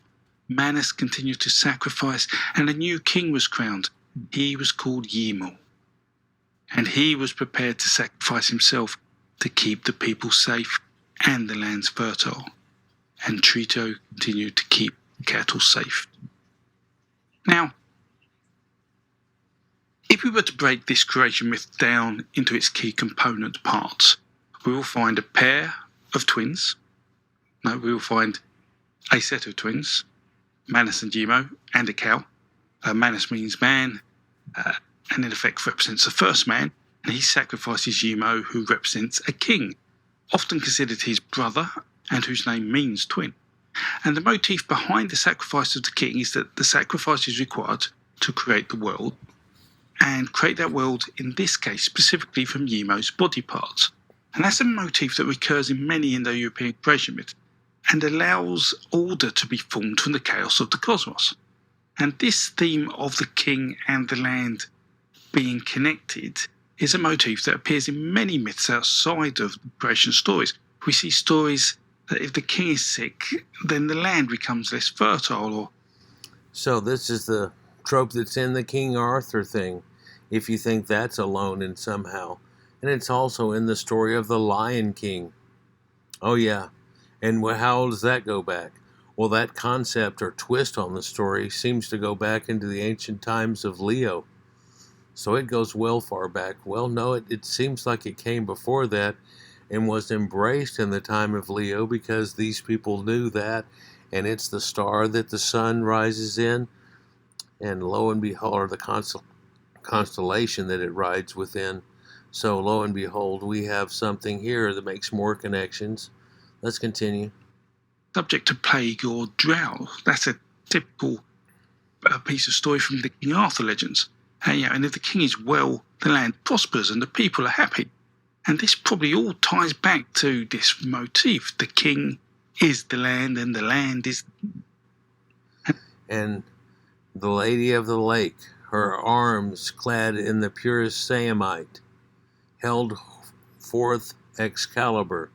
Manus continued to sacrifice, and a new king was crowned. He was called Ymir. And he was prepared to sacrifice himself to keep the people safe and the lands fertile. And Trito continued to keep cattle safe. Now, if we were to break this creation myth down into its key component parts, we will find a pair of twins. No, we will find a set of twins, Manus and Ymir, and a cow. Manus means man, and in effect represents the first man, and he sacrifices Ymir, who represents a king, often considered his brother, and whose name means twin. And the motif behind the sacrifice of the king is that the sacrifice is required to create the world, and create that world, in this case, specifically from Ymir's body parts. And that's a motif that recurs in many Indo-European creation myths, and allows order to be formed from the chaos of the cosmos. And this theme of the king and the land being connected is a motif that appears in many myths outside of creation stories. We see stories that if the king is sick, then the land becomes less fertile.
So this is the trope that's in the King Arthur thing, if you think that's alone in somehow. And it's also in the story of the Lion King. Oh yeah, and how does that go back? Well, that concept or twist on the story seems to go back into the ancient times of Leo. So it goes well far back. Well, no, it seems like it came before that and was embraced in the time of Leo because these people knew that, and it's the star that the sun rises in, and lo and behold, or the constellation that it rides within. So lo and behold, we have something here that makes more connections. Let's continue.
Subject to plague or drought. That's a typical piece of story from the King Arthur legends. And if the king is well, the land prospers and the people are happy. And this probably all ties back to this motif. The king is the land and the land is...
And the Lady of the Lake, her arms clad in the purest samite, held forth Excalibur,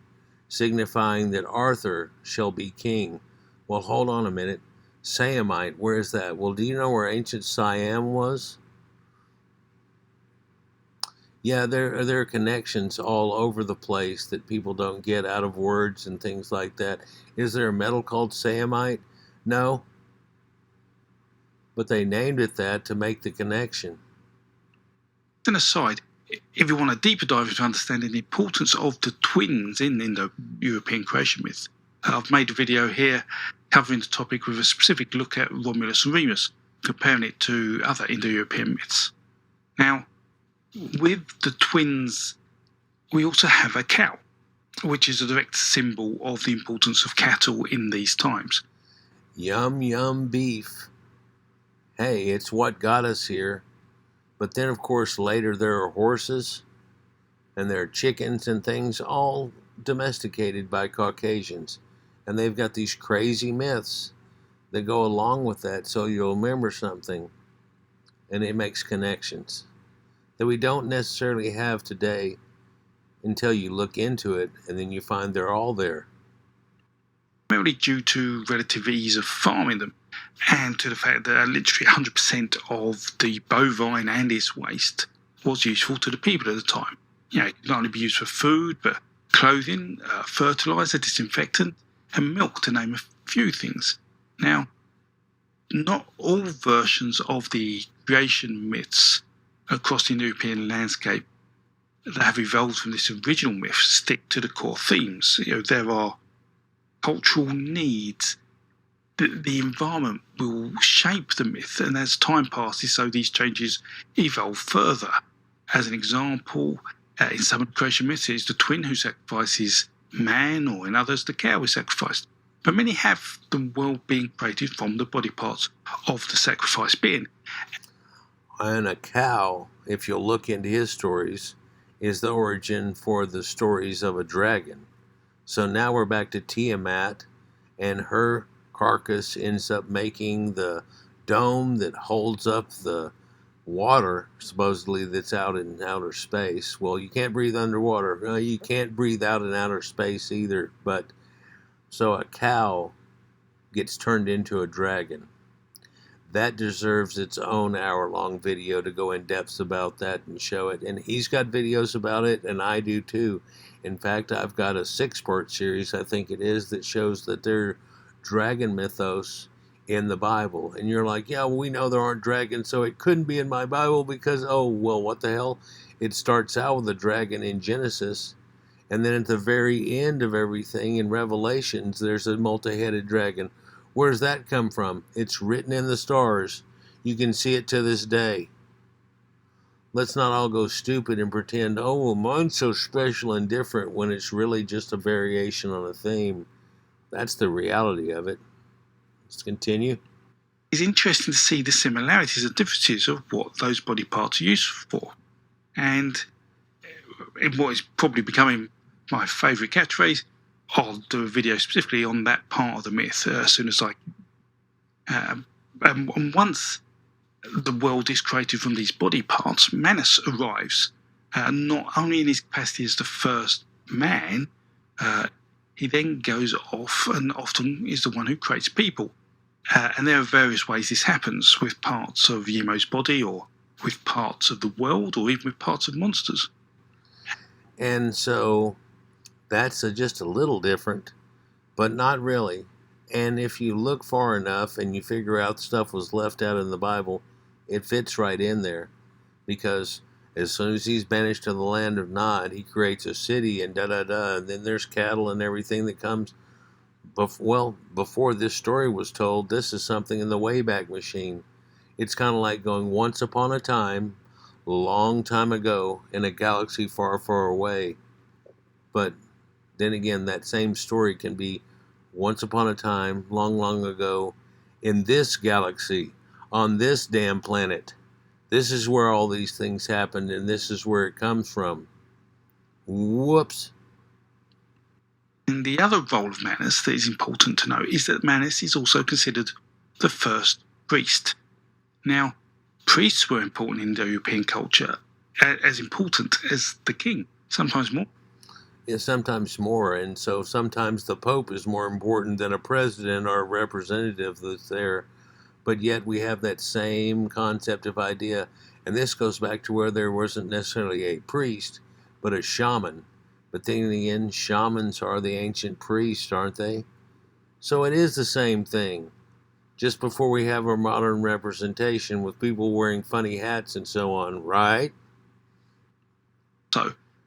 signifying that Arthur shall be king. Well, hold on a minute. Samite, where is that? Well, do you know where ancient Siam was? Yeah, there are connections all over the place that people don't get out of words and things like that. Is there a metal called Samite? No. But they named it that to make the connection.
An aside, if you want a deeper dive into understanding the importance of the twins in Indo-European creation myths, I've made a video here covering the topic with a specific look at Romulus and Remus, comparing it to other Indo-European myths. Now, with the twins, we also have a cow, which is a direct symbol of the importance of cattle in these times.
Yum, yum beef. Hey, it's what got us here. But then, of course, later there are horses, and there are chickens and things, all domesticated by Caucasians. And they've got these crazy myths that go along with that, so you'll remember something, and it makes connections that we don't necessarily have today until you look into it, and then you find they're all there.
Primarily due to relative ease of farming them, and to the fact that literally 100% of the bovine and its waste was useful to the people at the time. It could not only be used for food, but clothing, fertilizer, disinfectant, and milk, to name a few things. Now, not all versions of the creation myths across the European landscape that have evolved from this original myth stick to the core themes. There are cultural needs. The environment will shape the myth, and as time passes, so these changes evolve further. As an example, in some of the creation myths, it's the twin who sacrifices man, or in others, the cow is sacrificed. But many have the world being created from the body parts of the sacrificed being.
And a cow, if you'll look into his stories, is the origin for the stories of a dragon. So now we're back to Tiamat, and her carcass ends up making the dome that holds up the water, supposedly, that's out in outer space. Well, you can't breathe underwater. You can't breathe out in outer space either, but So a cow gets turned into a dragon. That deserves its own hour-long video to go in depth about that and show it. And he's got videos about it, and I do too. In fact, I've got a 6-part series, I think it is, that shows that there are dragon mythos in the Bible. And you're like, yeah, well, we know there aren't dragons, so it couldn't be in my Bible because, oh, well, what the hell? It starts out with a dragon in Genesis, and then at the very end of everything in Revelations, there's a multi-headed dragon. Where does that come from? It's written in the stars. You can see it to this day. Let's not all go stupid and pretend, oh, well, mine's so special and different when it's really just a variation on a theme. That's the reality of it. Let's continue.
It's interesting to see the similarities and differences of what those body parts are used for. And in what is probably becoming my favourite catchphrase, I'll do a video specifically on that part of the myth as soon as I can. And once the world is created from these body parts, Manus arrives not only in his capacity as the first man, he then goes off and often is the one who creates people. And there are various ways this happens, with parts of Yemo's body, or with parts of the world, or even with parts of monsters.
And so that's just a little different, but not really. And if you look far enough and you figure out stuff was left out in the Bible, it fits right in there. Because as soon as he's banished to the land of Nod, he creates a city and da-da-da, and then there's cattle and everything that comes. Well, before this story was told, this is something in the Wayback Machine. It's kind of like going once upon a time, long time ago, in a galaxy far, far away. But then again, that same story can be once upon a time, long, long ago, in this galaxy, on this damn planet. This is where all these things happened, and this is where it comes from. Whoops.
And the other role of Manus that is important to note is that Manus is also considered the first priest. Now, priests were important in Indo-European culture, as important as the king, sometimes more.
Yeah, sometimes more, and so sometimes the Pope is more important than a president or a representative that's there. But yet we have that same concept of idea, and this goes back to where there wasn't necessarily a priest, but a shaman. But then again, shamans are the ancient priests, aren't they? So it is the same thing. Just before we have our modern representation with people wearing funny hats and so on, right?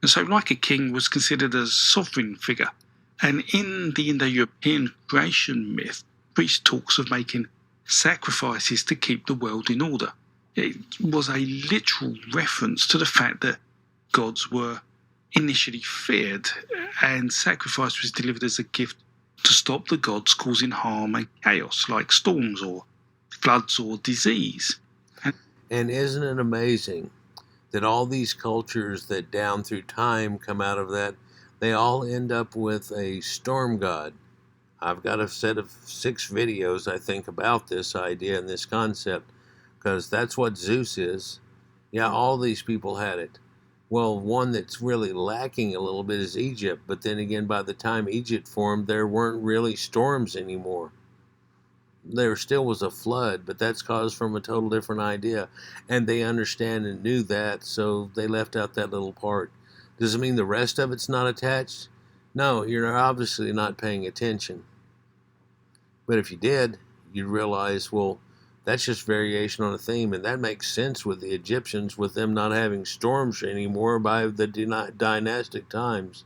So like a king was considered a sovereign figure. And in the Indo-European creation myth, priest talks of making sacrifices to keep the world in order. It was a literal reference to the fact that gods were initially feared, and sacrifice was delivered as a gift to stop the gods causing harm and chaos, like storms or floods or disease.
And isn't it amazing that all these cultures that down through time come out of that, they all end up with a storm god? I've got a set of 6 videos, I think, about this idea and this concept, because that's what Zeus is. Yeah, all these people had it. Well, one that's really lacking a little bit is Egypt, but then again, by the time Egypt formed, there weren't really storms anymore. There still was a flood, but that's caused from a total different idea, and they understand and knew that, so they left out that little part. Does it mean the rest of it's not attached? No, you're obviously not paying attention. But if you did, you'd realize, well, that's just variation on a theme, and that makes sense with the Egyptians, with them not having storms anymore by the dynastic times.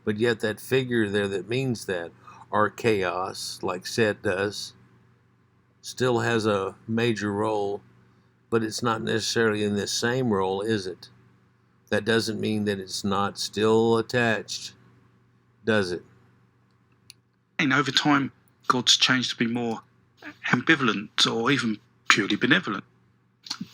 But yet that figure there that means that, or chaos, like Set does, still has a major role, but it's not necessarily in this same role, is it? That doesn't mean that it's not still attached, does it?
And over time, gods changed to be more ambivalent or even purely benevolent.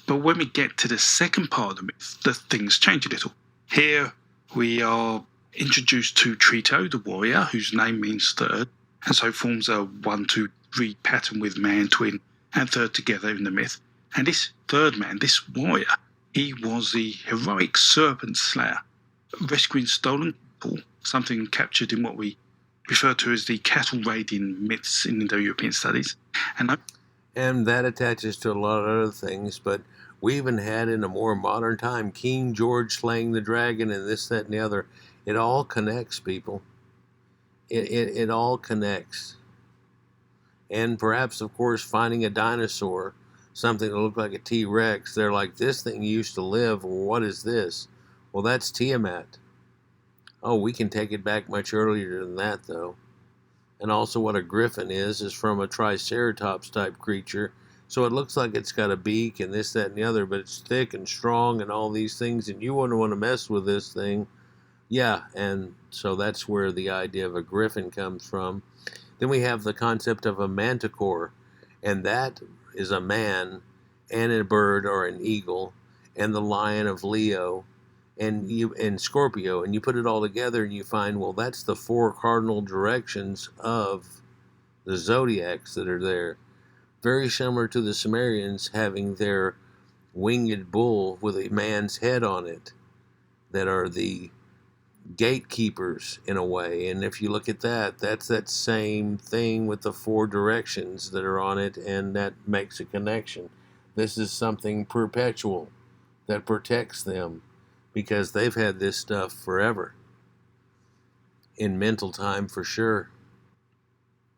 But when we get to the second part of the myth, the things change a little. Here we are introduced to Trito, the warrior, whose name means third, and so forms a 1-2-3 pattern with man, twin, and third together in the myth. And this third man, this warrior, he was the heroic serpent slayer, rescuing stolen people, something captured in what we referred to as the cattle raiding myths in Indo-European studies.
And that attaches to a lot of other things, but we even had in a more modern time King George slaying the dragon and this, that, and the other. It all connects, people. It all connects. And perhaps, of course, finding a dinosaur, something that looked like a T-Rex, they're like, this thing used to live. Well, what is this? Well, that's Tiamat. Oh, we can take it back much earlier than that, though. And also what a griffin is from a triceratops type creature. So it looks like it's got a beak and this, that, and the other, but it's thick and strong and all these things, and you wouldn't want to mess with this thing. Yeah, and so that's where the idea of a griffin comes from. Then we have the concept of a manticore, and that is a man and a bird or an eagle, and the lion of Leo, and Scorpio, and you put it all together and you find, well, that's the 4 cardinal directions of the zodiacs that are there. Very similar to the Sumerians having their winged bull with a man's head on it, that are the gatekeepers in a way. And if you look at that, that's that same thing with the 4 directions that are on it, and that makes a connection. This is something perpetual that protects them, because they've had this stuff forever. In mental time, for sure.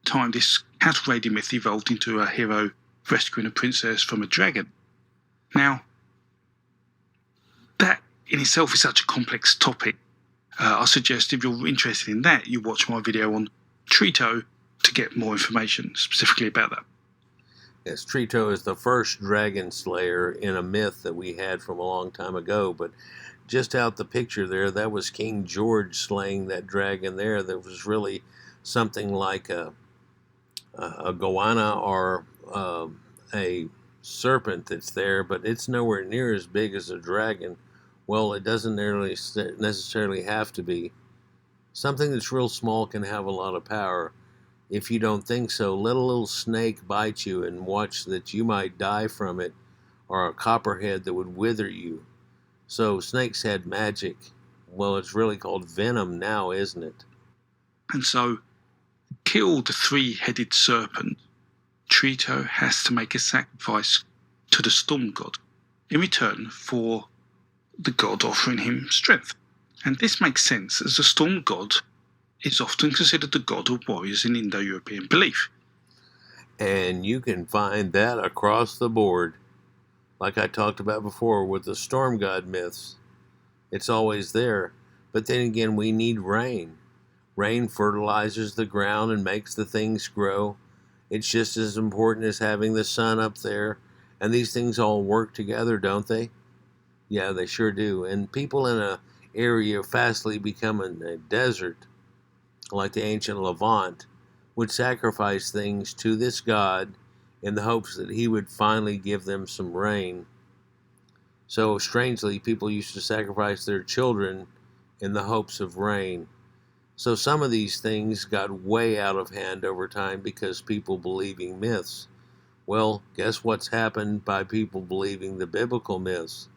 Time, this cattle raiding myth evolved into a hero rescuing a princess from a dragon. Now, that in itself is such a complex topic. I suggest if you're interested in that, you watch my video on Trito to get more information specifically about that.
Yes, Trito is the first dragon slayer in a myth that we had from a long time ago, but just out the picture there, that was King George slaying that dragon there. That was really something like a goanna or a serpent that's there, but it's nowhere near as big as a dragon. Well, it doesn't necessarily have to be. Something that's real small can have a lot of power. If you don't think so, let a little snake bite you and watch that you might die from it, or a copperhead that would wither you. So snakes had magic. Well, it's really called venom now, isn't it?
And so, kill the 3-headed serpent, Trito has to make a sacrifice to the storm god in return for the god offering him strength. And this makes sense, as the storm god is often considered the god of warriors in Indo-European belief.
And you can find that across the board. Like I talked about before with the storm god myths. It's always there. But then again, we need rain. Rain fertilizes the ground and makes the things grow. It's just as important as having the sun up there. And these things all work together, don't they? Yeah, they sure do. And people in an area fastly becoming a desert, like the ancient Levant, would sacrifice things to this god in the hopes that he would finally give them some rain. So strangely, people used to sacrifice their children in the hopes of rain. So some of these things got way out of hand over time because people believing myths. Well, guess what's happened by people believing the biblical myths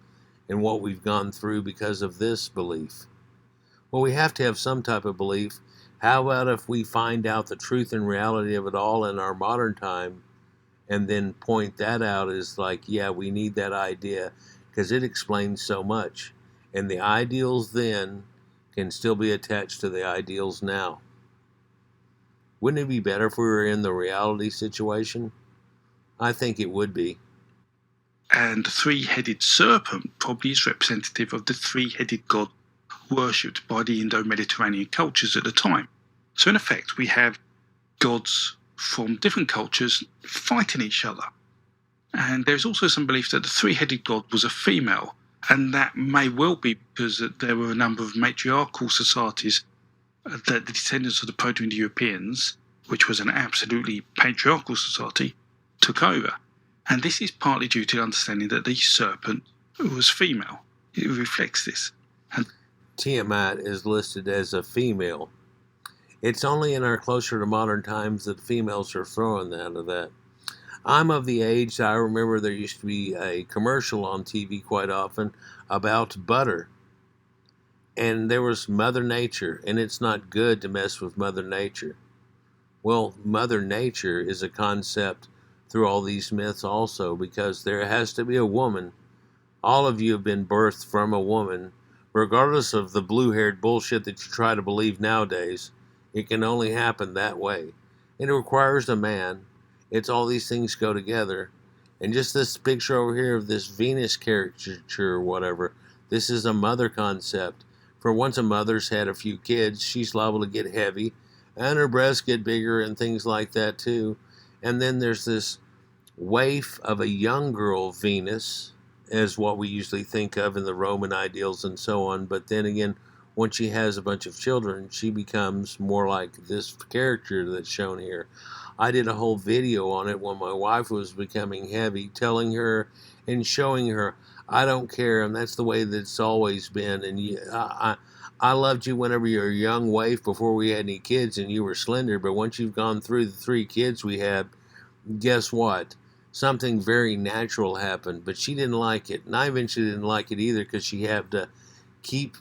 and what we've gone through because of this belief? Well, we have to have some type of belief. How about if we find out the truth and reality of it all in our modern time, and then point that out as like, yeah, we need that idea because it explains so much. And the ideals then can still be attached to the ideals now. Wouldn't it be better if we were in the reality situation? I think it would be.
And the 3-headed serpent probably is representative of the 3-headed god worshipped by the Indo-Mediterranean cultures at the time. So in effect, we have gods from different cultures fighting each other. And there's also some belief that the 3-headed god was a female, and that may well be because there were a number of matriarchal societies that the descendants of the Proto-Indo-Europeans, which was an absolutely patriarchal society, took over. And this is partly due to the understanding that the serpent was female. It reflects this. And
Tiamat is listed as a female. It's only in our closer to modern times that females are thrown out of that. I'm of the age that I remember there used to be a commercial on TV quite often about butter. And there was Mother Nature, and it's not good to mess with Mother Nature. Well, Mother Nature is a concept through all these myths also, because there has to be a woman. All of you have been birthed from a woman, regardless of the blue-haired bullshit that you try to believe nowadays. It can only happen that way. And it requires a man. It's all these things go together. And just this picture over here of this Venus caricature or whatever, this is a mother concept. For once a mother's had a few kids, she's liable to get heavy, and her breasts get bigger and things like that too. And then there's this waif of a young girl Venus, as what we usually think of in the Roman ideals and so on. But then again, once she has a bunch of children, she becomes more like this character that's shown here. I did a whole video on it when my wife was becoming heavy, telling her and showing her, I don't care, and that's the way that it's always been. And I loved you whenever you were a young waif before we had any kids and you were slender, but once you've gone through the 3 kids we had, guess what? Something very natural happened, but she didn't like it. And I eventually didn't like it either, because she had to keep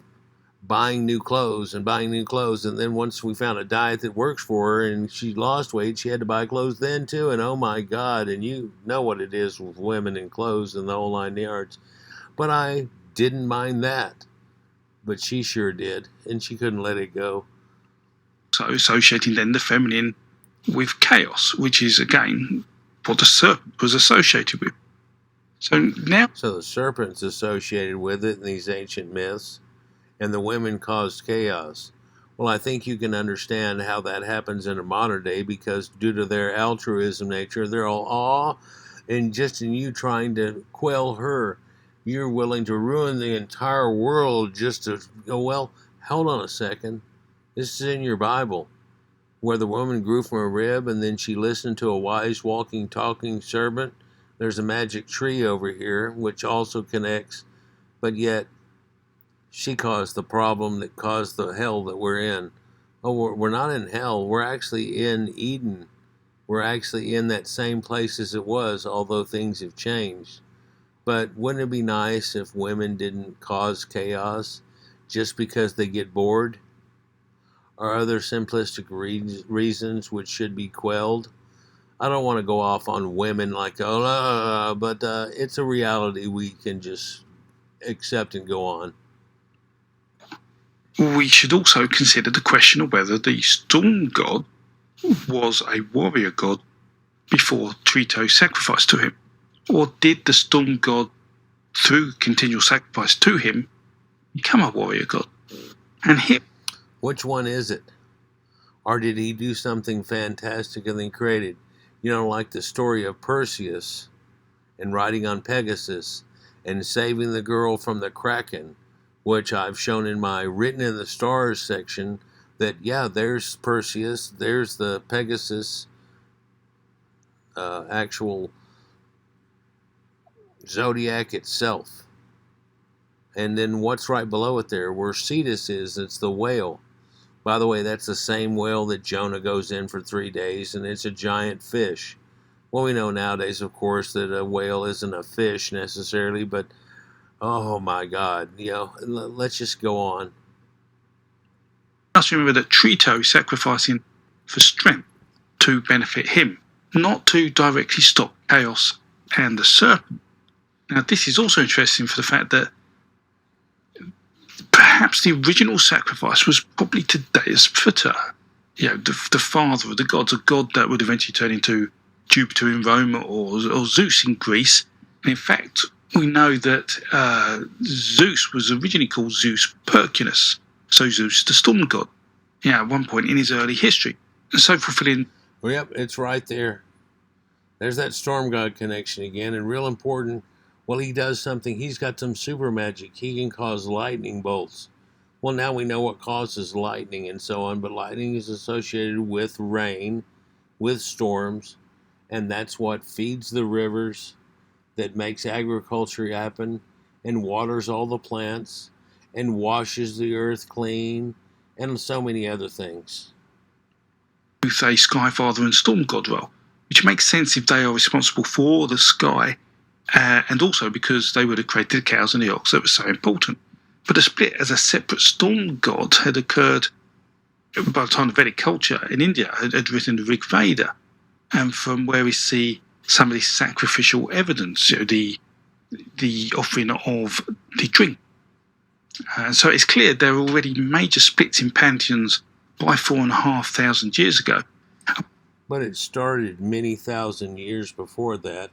buying new clothes and buying new clothes. And then once we found a diet that works for her and she lost weight, she had to buy clothes then too. And oh my God, and you know what it is with women and clothes and the whole 9 yards. But I didn't mind that. But she sure did, and she couldn't let it go.
So associating then the feminine with chaos, which is again what the serpent was associated with. So
the serpent's associated with it in these ancient myths, and the women caused chaos. Well, I think you can understand how that happens in a modern day, because due to their altruism nature, they're all, aw, and just in you trying to quell her, you're willing to ruin the entire world just to go, well, hold on a second. This is in your Bible, where the woman grew from a rib and then she listened to a wise walking, talking serpent. There's a magic tree over here, which also connects, but yet she caused the problem that caused the hell that we're in. Oh, we're not in hell. We're actually in Eden. We're actually in that same place as it was, although things have changed. But wouldn't it be nice if women didn't cause chaos just because they get bored? Or other simplistic reasons which should be quelled? I don't want to go off on women like, but it's a reality we can just accept and go on.
We should also consider the question of whether the storm god was a warrior god before Trito sacrificed to him. Or did the storm god, through continual sacrifice to him, become a warrior god? And him.
Which one is it? Or did he do something fantastic and then created? You know, like the story of Perseus and riding on Pegasus and saving the girl from the Kraken, which I've shown in my Written in the Stars section, that, yeah, there's Perseus, there's the Pegasus actual zodiac itself. And then what's right below it there, where Cetus is, it's the whale. By the way, that's the same whale that Jonah goes in for 3 days, and it's a giant fish. Well, we know nowadays, of course, that a whale isn't a fish necessarily, but oh my God, you know, let's just go on.
Must remember that Trito is sacrificing for strength to benefit him, not to directly stop chaos and the serpent. Now, this is also interesting for the fact that perhaps the original sacrifice was probably to Deus Phyta, you know, the father of the gods, a god that would eventually turn into Jupiter in Rome or Zeus in Greece. And in fact, we know that Zeus was originally called Zeus Percunus, so Zeus the storm god, at one point in his early history. And so fulfilling...
Well, yep, it's right there. There's that storm god connection again, and real important. Well, he does something. He's got some super magic. He can cause lightning bolts. Well, now we know what causes lightning and so on, but lightning is associated with rain, with storms, and that's what feeds the rivers, that makes agriculture happen, and waters all the plants, and washes the earth clean, and so many other things.
With a sky father and storm god role, which makes sense if they are responsible for the sky, and also because they would have created the cows and the ox that was so important. But the split as a separate storm god had occurred by the time the Vedic culture in India had written the Rig Veda, and from where we see some of this sacrificial evidence, the offering of the drink. So it's clear there are already major splits in pantheons by 4,500 years ago.
But it started many thousand years before that,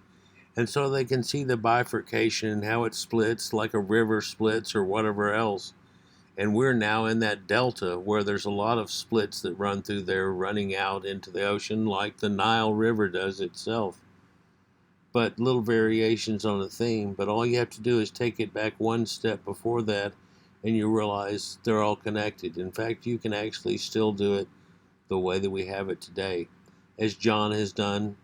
and so they can see the bifurcation and how it splits like a river splits or whatever else. And we're now in that delta where there's a lot of splits that run through there, running out into the ocean like the Nile River does itself. But little variations on a theme, but all you have to do is take it back one step before that, and you realize they're all connected. In fact, you can actually still do it the way that we have it today, as Jon has done,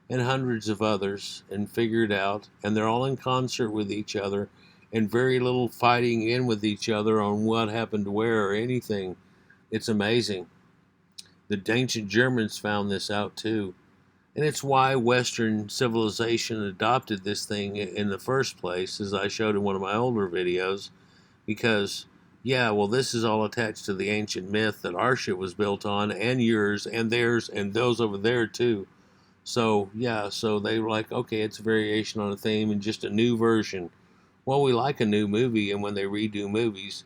and hundreds of others, and figured out, and they're all in concert with each other, and very little fighting in with each other on what happened where or anything. It's amazing. The ancient Germans found this out too. And it's why Western civilization adopted this thing in the first place, as I showed in one of my older videos, because, yeah, well, this is all attached to the ancient myth that our shit was built on, and yours, and theirs, and those over there too. So, yeah, so they were like, okay, it's a variation on a theme and just a new version. Well, we like a new movie and when they redo movies,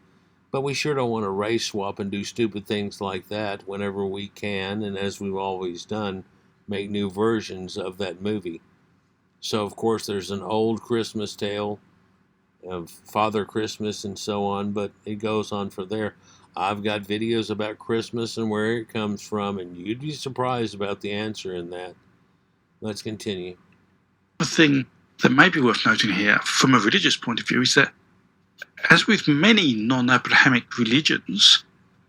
but we sure don't want to race swap and do stupid things like that whenever we can, and as we've always done, make new versions of that movie. So, of course, there's an old Christmas tale of Father Christmas and so on, but it goes on from there. I've got videos about Christmas and where it comes from, and you'd be surprised about the answer in that. Let's continue.
The thing that may be worth noting here from a religious point of view is that, as with many non-Abrahamic religions,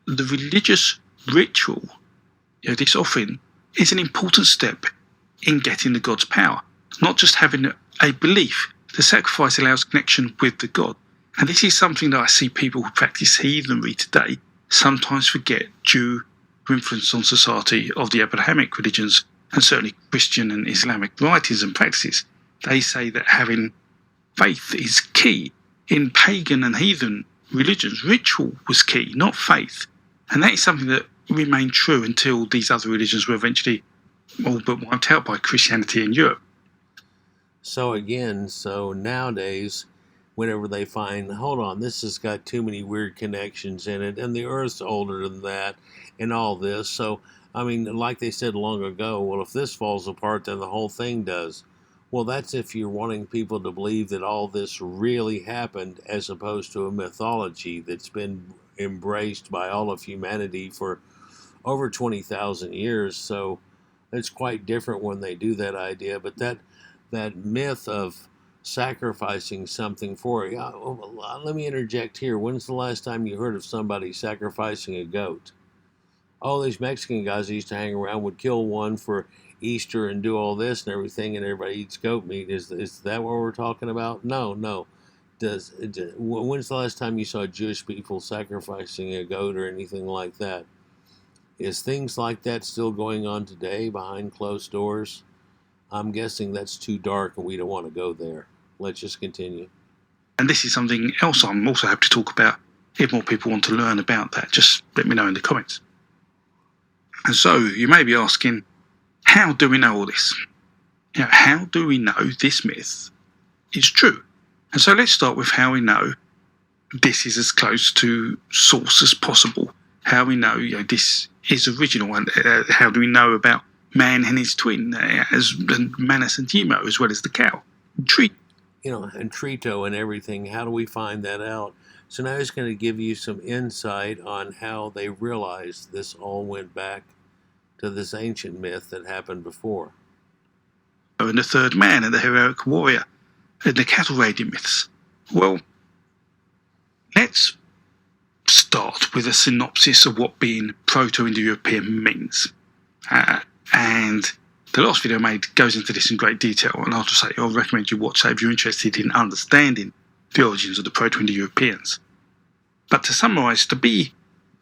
the religious ritual, this offering, is an important step in getting the god's power. Not just having a belief. The sacrifice allows connection with the god. And this is something that I see people who practice heathenry today sometimes forget due to influence on society of the Abrahamic religions, and certainly Christian and Islamic writings and practices. They say that having faith is key. In pagan and heathen religions, ritual was key, not faith. And that is something that remained true until these other religions were eventually all but wiped out by Christianity in Europe.
So again, nowadays, whenever they find, hold on, this has got too many weird connections in it, and the Earth's older than that, and all this, so, I mean, like they said long ago, well, if this falls apart, then the whole thing does. Well, that's if you're wanting people to believe that all this really happened, as opposed to a mythology that's been embraced by all of humanity for over 20,000 years. So it's quite different when they do that idea. But that myth of sacrificing something for it. Let me interject here. When's the last time you heard of somebody sacrificing a goat? Oh, these Mexican guys I used to hang around would kill one for Easter and do all this and everything, and everybody eats goat meat. Is that what we're talking about? No. When's the last time you saw Jewish people sacrificing a goat or anything like that? Is things like that still going on today behind closed doors? I'm guessing that's too dark and we don't want to go there. Let's just continue.
And this is something else I'm also happy to talk about. If more people want to learn about that, just let me know in the comments. And so you may be asking, how do we know all this? How do we know this myth is true? And so let's start with how we know this is as close to source as possible. How we know, this is original, and how do we know about man and his twin, and Manus and Timo, as well as the cow? And
Trito and everything. How do we find that out? So now he's going to give you some insight on how they realized this all went back to this ancient myth that happened before.
And the third man and the heroic warrior and the cattle raiding myths. Well, let's start with a synopsis of what being Proto-Indo-European means. And the last video I made goes into this in great detail, and I'll just say I'll recommend you watch that if you're interested in understanding the origins of the Proto-Indo-Europeans. But to summarise, to be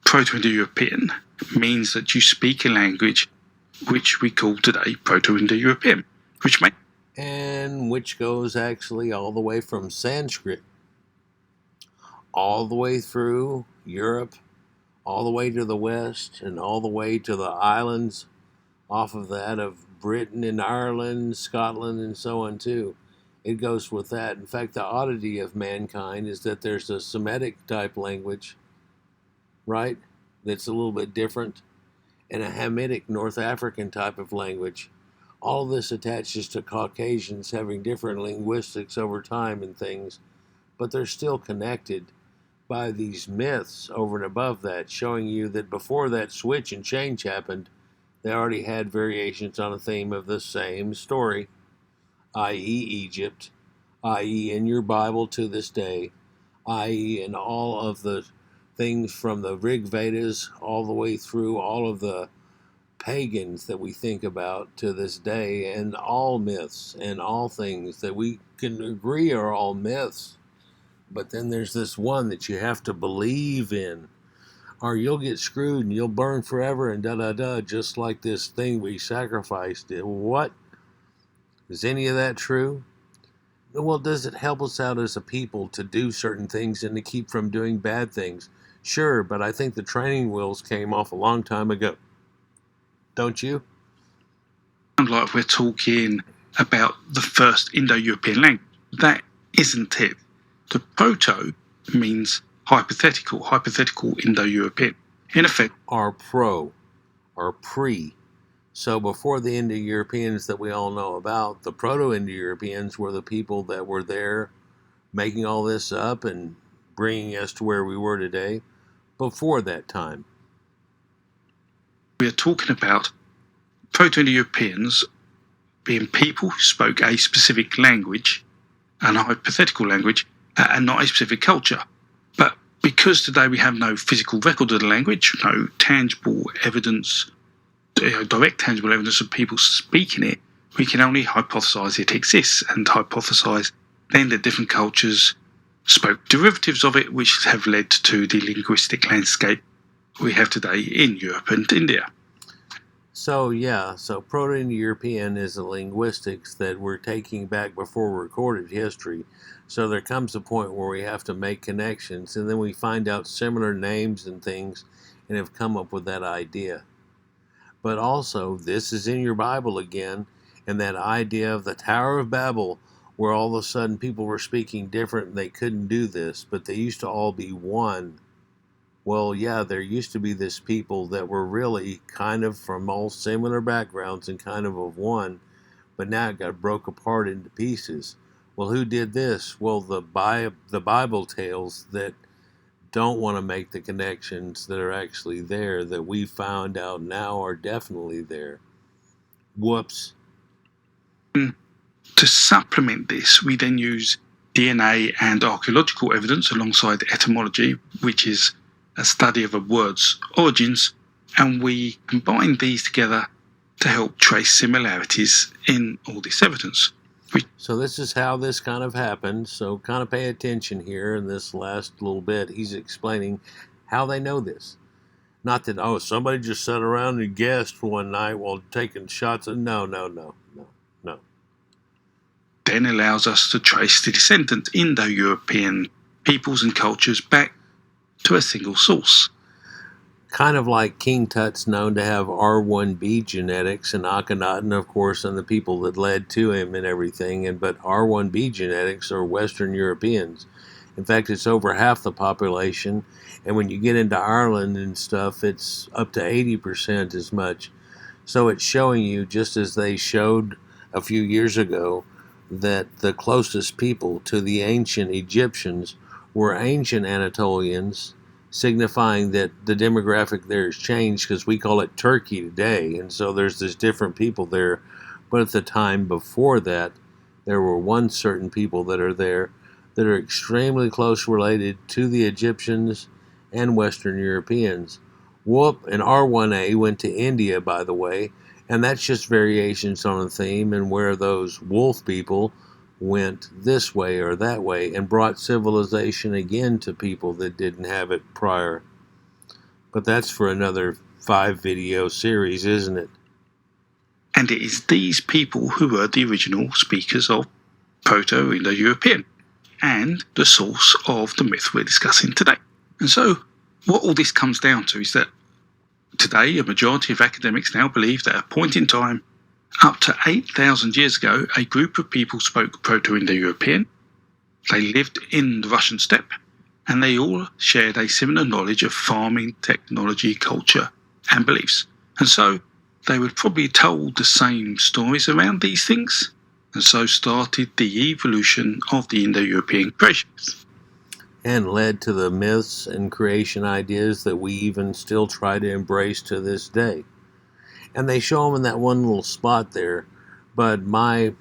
Proto-Indo-European means that you speak a language which we call today Proto-Indo-European, which goes actually all the way from Sanskrit
all the way through Europe, all the way to the west, and all the way to the islands off of that of Britain and Ireland, Scotland, and so on too. It goes with that. In fact, the oddity of mankind is that there's a Semitic type language, right? That's a little bit different, and a Hamitic North African type of language. All of this attaches to Caucasians having different linguistics over time and things, but they're still connected by these myths over and above that, showing you that before that switch and change happened, they already had variations on a theme of the same story, i.e., Egypt, i.e., in your Bible to this day, i.e., in all of the things from the Rig Vedas all the way through all of the pagans that we think about to this day, and all myths and all things that we can agree are all myths. But then there's this one that you have to believe in, or you'll get screwed and you'll burn forever and da-da-da, just like this thing we sacrificed. What? Is any of that true? Well, does it help us out as a people to do certain things and to keep from doing bad things? Sure, but I think the training wheels came off a long time ago. Don't you?
Like we're talking about the first Indo-European language. That isn't it. The proto means hypothetical Indo-European. In effect,
Or pre. So before the Indo-Europeans that we all know about, the Proto-Indo-Europeans were the people that were there making all this up and bringing us to where we were today before that time.
we are talking about Proto-Indo-Europeans being people who spoke a specific language, and a hypothetical language, and not a specific culture. But because today we have no physical record of the language, no tangible evidence, direct tangible evidence of people speaking it, we can only hypothesize it exists, and hypothesize then that different cultures spoke derivatives of it, which have led to the linguistic landscape we have today in Europe and India.
So Proto-Indo-European is the linguistics that we're taking back before recorded history. So there comes a point where we have to make connections, and then we find out similar names and things and have come up with that idea. But also, this is in your Bible again, and that idea of the Tower of Babel, where all of a sudden people were speaking different and they couldn't do this, but they used to all be one. Well, yeah, there used to be this people that were really kind of from all similar backgrounds and kind of one, but now it got broke apart into pieces. Well, who did this? Well, the Bible tales that don't want to make the connections that are actually there, that we found out now are definitely there. Whoops.
To supplement this, we then use DNA and archaeological evidence alongside etymology, which is a study of a word's origins, and we combine these together to help trace similarities in all this evidence.
So this is how this kind of happened. So kind of pay attention here in this last little bit. He's explaining how they know this. Not that, somebody just sat around and guessed one night while taking shots. No.
Then allows us to trace the descendant Indo-European peoples and cultures back to a single source.
Kind of like King Tut's known to have R1b genetics, and Akhenaten, of course, and the people that led to him and everything. But R1b genetics are Western Europeans. In fact, it's over half the population. And when you get into Ireland and stuff, it's up to 80% as much. So it's showing you, just as they showed a few years ago, that the closest people to the ancient Egyptians were ancient Anatolians, signifying that the demographic there has changed, because we call it Turkey today, and so there's this different people there. But at the time before that, there were one certain people that are there that are extremely close related to the Egyptians and Western Europeans. Whoop, and R1A went to India, by the way, and that's just variations on a theme, and where those wolf people went this way or that way and brought civilization again to people that didn't have it prior. But that's for another 5-video series, isn't it?
And it is these people who were the original speakers of Proto-Indo-European. and the source of the myth we're discussing today. And so what all this comes down to is that today a majority of academics now believe that at a point in time up to 8,000 years ago, a group of people spoke Proto-Indo-European. They lived in the Russian steppe, and they all shared a similar knowledge of farming, technology, culture, and beliefs. And so they would probably told the same stories around these things, and so started the evolution of the Indo-European creation myth.
And led to the myths and creation ideas that we even still try to embrace to this day. And they show them in that one little spot there, but my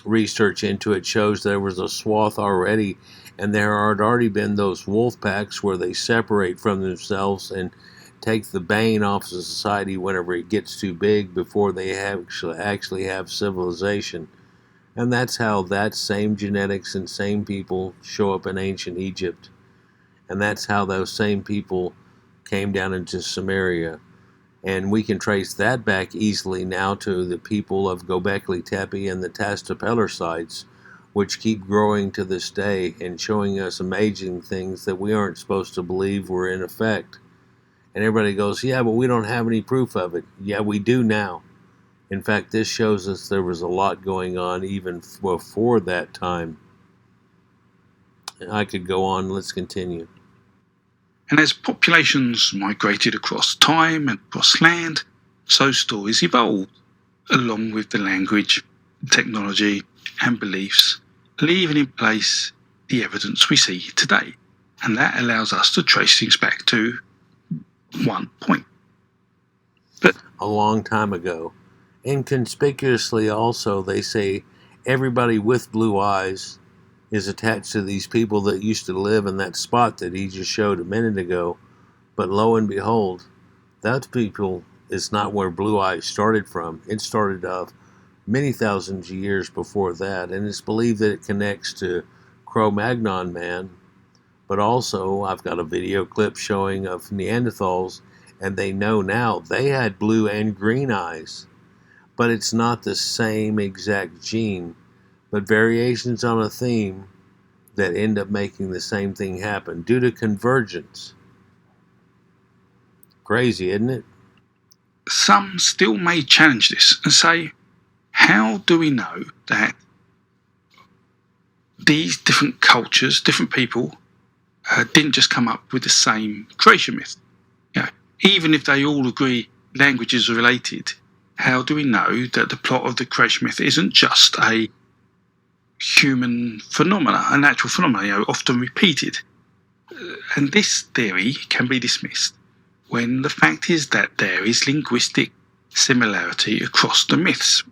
research into it shows there was a swath already, and there had already been those wolf packs where they separate from themselves and take the bane off of society whenever it gets too big before they actually have civilization. And that's how that same genetics and same people show up in ancient Egypt. And that's how those same people came down into Samaria. And we can trace that back easily now to the people of Göbekli Tepe and the Tastapeller sites, which keep growing to this day and showing us amazing things that we aren't supposed to believe were in effect. And everybody goes, yeah, but we don't have any proof of it. Yeah, we do now. In fact, this shows us there was a lot going on even before that time. I could go on. Let's continue.
And as populations migrated across time and across land, so stories evolved, along with the language, technology, and beliefs, leaving in place the evidence we see today. And that allows us to trace things back to one point. But
a long time ago. Inconspicuously also, they say everybody with blue eyes is attached to these people that used to live in that spot that he just showed a minute ago. But lo and behold, that people is not where blue eyes started from. It started off many thousands of years before that, and it's believed that it connects to Cro-Magnon man. But also, I've got a video clip showing of Neanderthals, and they know now they had blue and green eyes. But it's not the same exact gene, but variations on a theme that end up making the same thing happen due to convergence. Crazy, isn't it?
some still may challenge this and say, how do we know that these different cultures, different people, didn't just come up with the same creation myth? You know, even if they all agree languages are related, how do we know that the plot of the creation myth isn't just a human phenomena, a natural phenomenon, often repeated? And this theory can be dismissed when the fact is that there is linguistic similarity across the myths,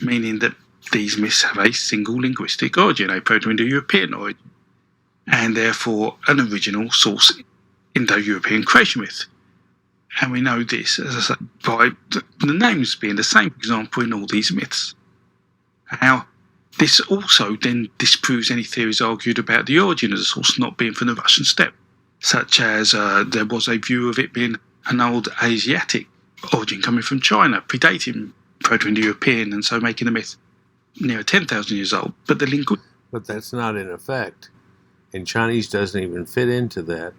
meaning that these myths have a single linguistic origin, a Proto-Indo-European origin, and therefore an original source Indo-European creation myth. And we know this, as I say, by the names being the same, for example, in all these myths. Now, this also then disproves any theories argued about the origin of the source not being from the Russian steppe, such as there was a view of it being an old Asiatic origin coming from China, predating Proto-Indo-European, and so making the myth near 10,000 years old.
But that's not in effect, and Chinese doesn't even fit into that.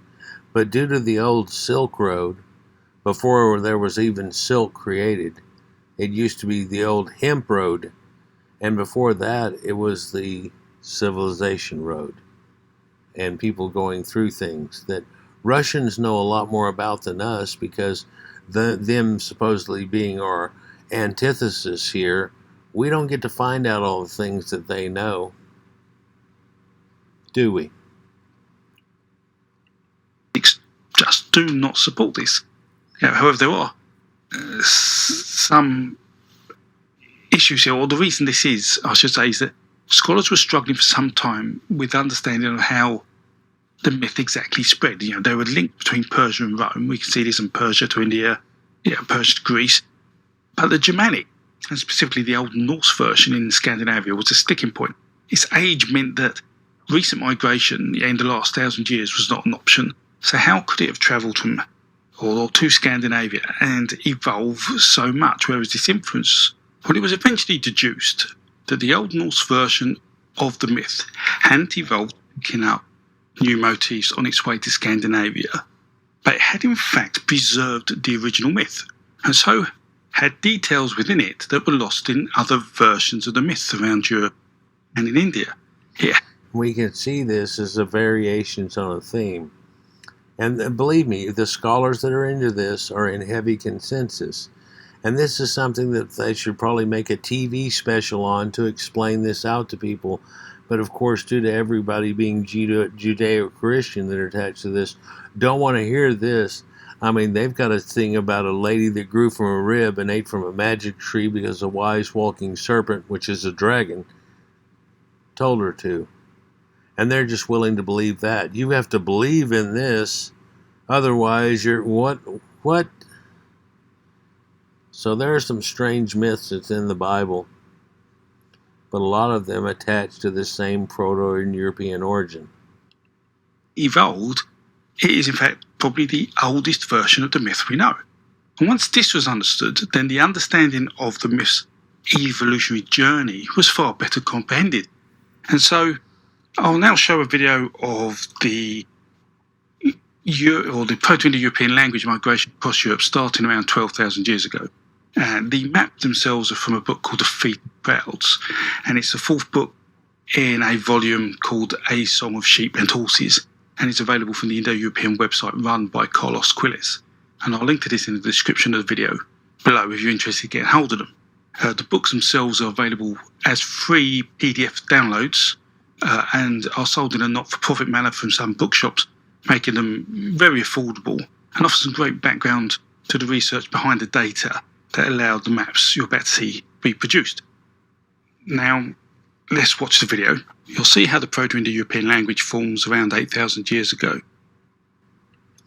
But due to the old Silk Road, before there was even silk created, it used to be the old Hemp Road, and before that it was the Civilization Road, and people going through things that Russians know a lot more about than us, because them supposedly being our antithesis here, we don't get to find out all the things that they know, do we?
Just do not support this. However, there are some issues here, or the reason this is, I should say, is that scholars were struggling for some time with understanding of how the myth exactly spread. There were links between Persia and Rome. We can see this in Persia to India, Persia to Greece. But the Germanic, and specifically the Old Norse version in Scandinavia, was a sticking point. Its age meant that recent migration in the last 1,000 years was not an option. So how could it have travelled from or to Scandinavia and evolve so much? Where was this influence? Well, it was eventually deduced that the Old Norse version of the myth hadn't evolved picking up new motifs on its way to Scandinavia, but it had in fact preserved the original myth, and so had details within it that were lost in other versions of the myth around Europe and in India.
We can see this as a variations on a theme. And believe me, the scholars that are into this are in heavy consensus. And this is something that they should probably make a TV special on to explain this out to people. But of course, due to everybody being Judeo-Christian that are attached to this, don't want to hear this. I mean, they've got a thing about a lady that grew from a rib and ate from a magic tree because a wise walking serpent, which is a dragon, told her to. And they're just willing to believe that. You have to believe in this, otherwise you're what? So there are some strange myths that's in the Bible, but a lot of them attach to the same Proto-European origin.
Evolved, it is in fact probably the oldest version of the myth we know. And once this was understood, then the understanding of the myth's evolutionary journey was far better comprehended. And so I'll now show a video of the Proto-Indo-European language migration across Europe starting around 12,000 years ago. And the maps themselves are from a book called The Feet of Crowds, and it's the fourth book in a volume called A Song of Sheep and Horses, and it's available from the Indo-European website run by Carlos Quiles. And I'll link to this in the description of the video below if you're interested in getting hold of them. The books themselves are available as free PDF downloads and are sold in a not-for-profit manner from some bookshops, making them very affordable and offer some great background to the research behind the data that allowed the maps you're about to see be produced. Now, let's watch the video. You'll see how the Proto-Indo-European language forms around 8,000 years ago.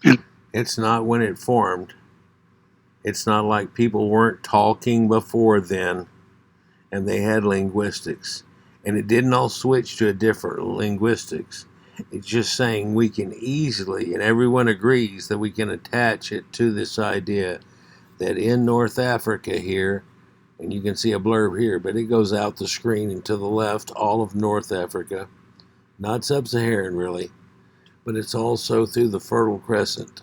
And
it's not when it formed. It's not like people weren't talking before then and they had linguistics. And it didn't all switch to a different linguistics. It's just saying we can easily, and everyone agrees that we can attach it to this idea that in North Africa here, and you can see a blurb here, but it goes out the screen and to the left, all of North Africa, not sub-Saharan really, but it's also through the Fertile Crescent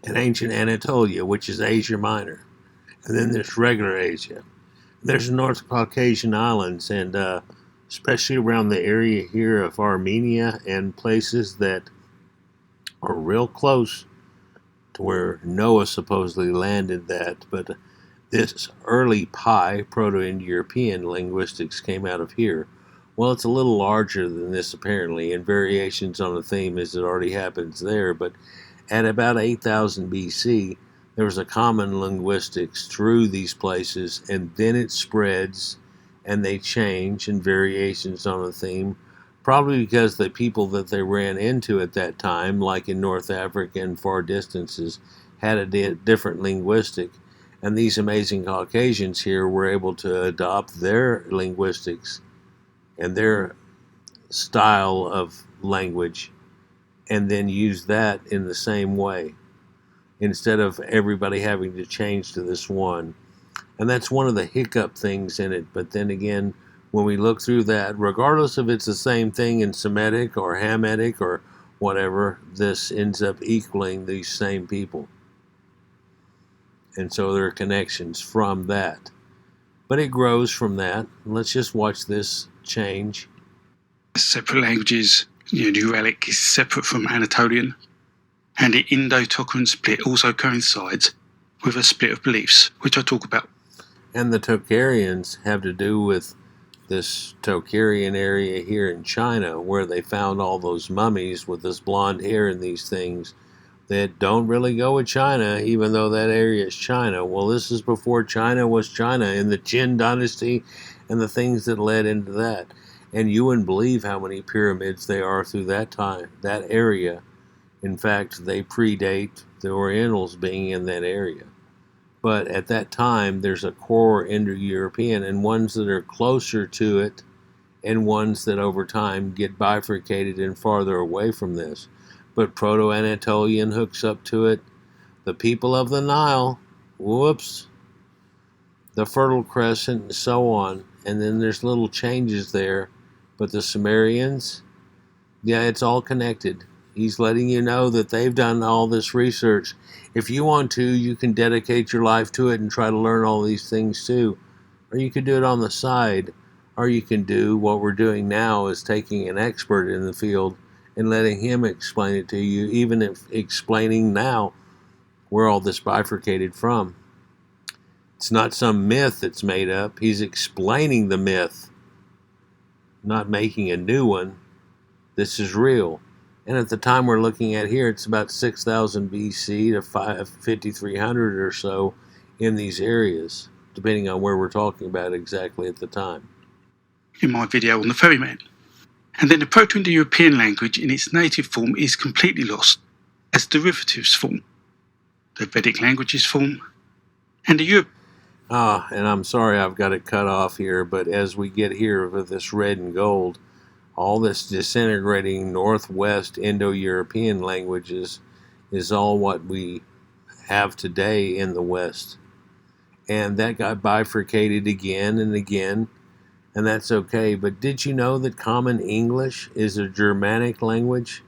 and ancient Anatolia, which is Asia Minor, and then there's regular Asia. There's North Caucasian islands, and especially around the area here of Armenia and places that are real close to where Noah supposedly landed that, but this early Proto-Indo-European linguistics came out of here. Well, it's a little larger than this apparently, and variations on the theme as it already happens there, but at about 8,000 BC, there was a common linguistics through these places, and then it spreads, and they change, and variations on the theme, probably because the people that they ran into at that time, like in North Africa and far distances, had a different linguistic, and these amazing Caucasians here were able to adopt their linguistics and their style of language and then use that in the same way instead of everybody having to change to this one. And that's one of the hiccup things in it. But then again, when we look through that, regardless if it's the same thing in Semitic or Hamitic or whatever, this ends up equaling these same people. And so there are connections from that. But it grows from that. Let's just watch this change.
Separate languages, the Uralic is separate from Anatolian, and the Indo-Tocharian split also coincides with a split of beliefs, which I talk about.
And the Tocharians have to do with this Tocharian area here in China, where they found all those mummies with this blonde hair and these things that don't really go with China, even though that area is China. Well, this is before China was China, in the Qin dynasty and the things that led into that. And you wouldn't believe how many pyramids there are through that time, that area. In fact, they predate the Orientals being in that area. But at that time, there's a core Indo-European, and ones that are closer to it, and ones that over time get bifurcated and farther away from this. But Proto-Anatolian hooks up to it. The people of the Nile, whoops, the Fertile Crescent, and so on. And then there's little changes there. But the Sumerians Yeah, it's all connected. He's letting you know that they've done all this research. If you want to, you can dedicate your life to it and try to learn all these things too. Or you could do it on the side. Or you can do what we're doing now is taking an expert in the field and letting him explain it to you, even if explaining now where all this bifurcated from. It's not some myth that's made up. He's explaining the myth, not making a new one. This is real. And at the time we're looking at here, it's about 6,000 BC to 5,300 or so in these areas, depending on where we're talking about exactly at the time.
In my video on the ferryman. And then the Proto-Indo-European language in its native form is completely lost as derivatives form. The Vedic languages form, and the Europe.
And I'm sorry I've got it cut off here, but as we get here with this red and gold, all this disintegrating Northwest Indo-European languages is all what we have today in the West. And that got bifurcated again and again, and that's okay. But did you know that Common English is a Germanic language?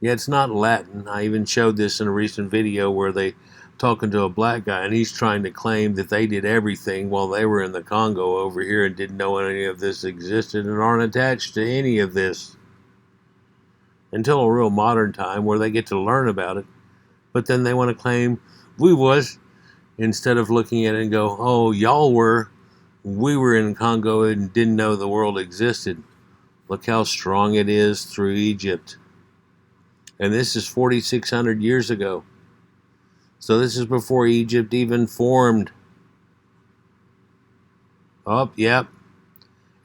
Yeah, it's not Latin. I even showed this in a recent video where they talking to a black guy, and he's trying to claim that they did everything while they were in the Congo over here and didn't know any of this existed and aren't attached to any of this until a real modern time where they get to learn about it. But then they want to claim we was, instead of looking at it and go, oh, y'all were, we were in Congo and didn't know the world existed. Look how strong it is through Egypt. And this is 4,600 years ago. So this is before Egypt even formed. Oh, yep.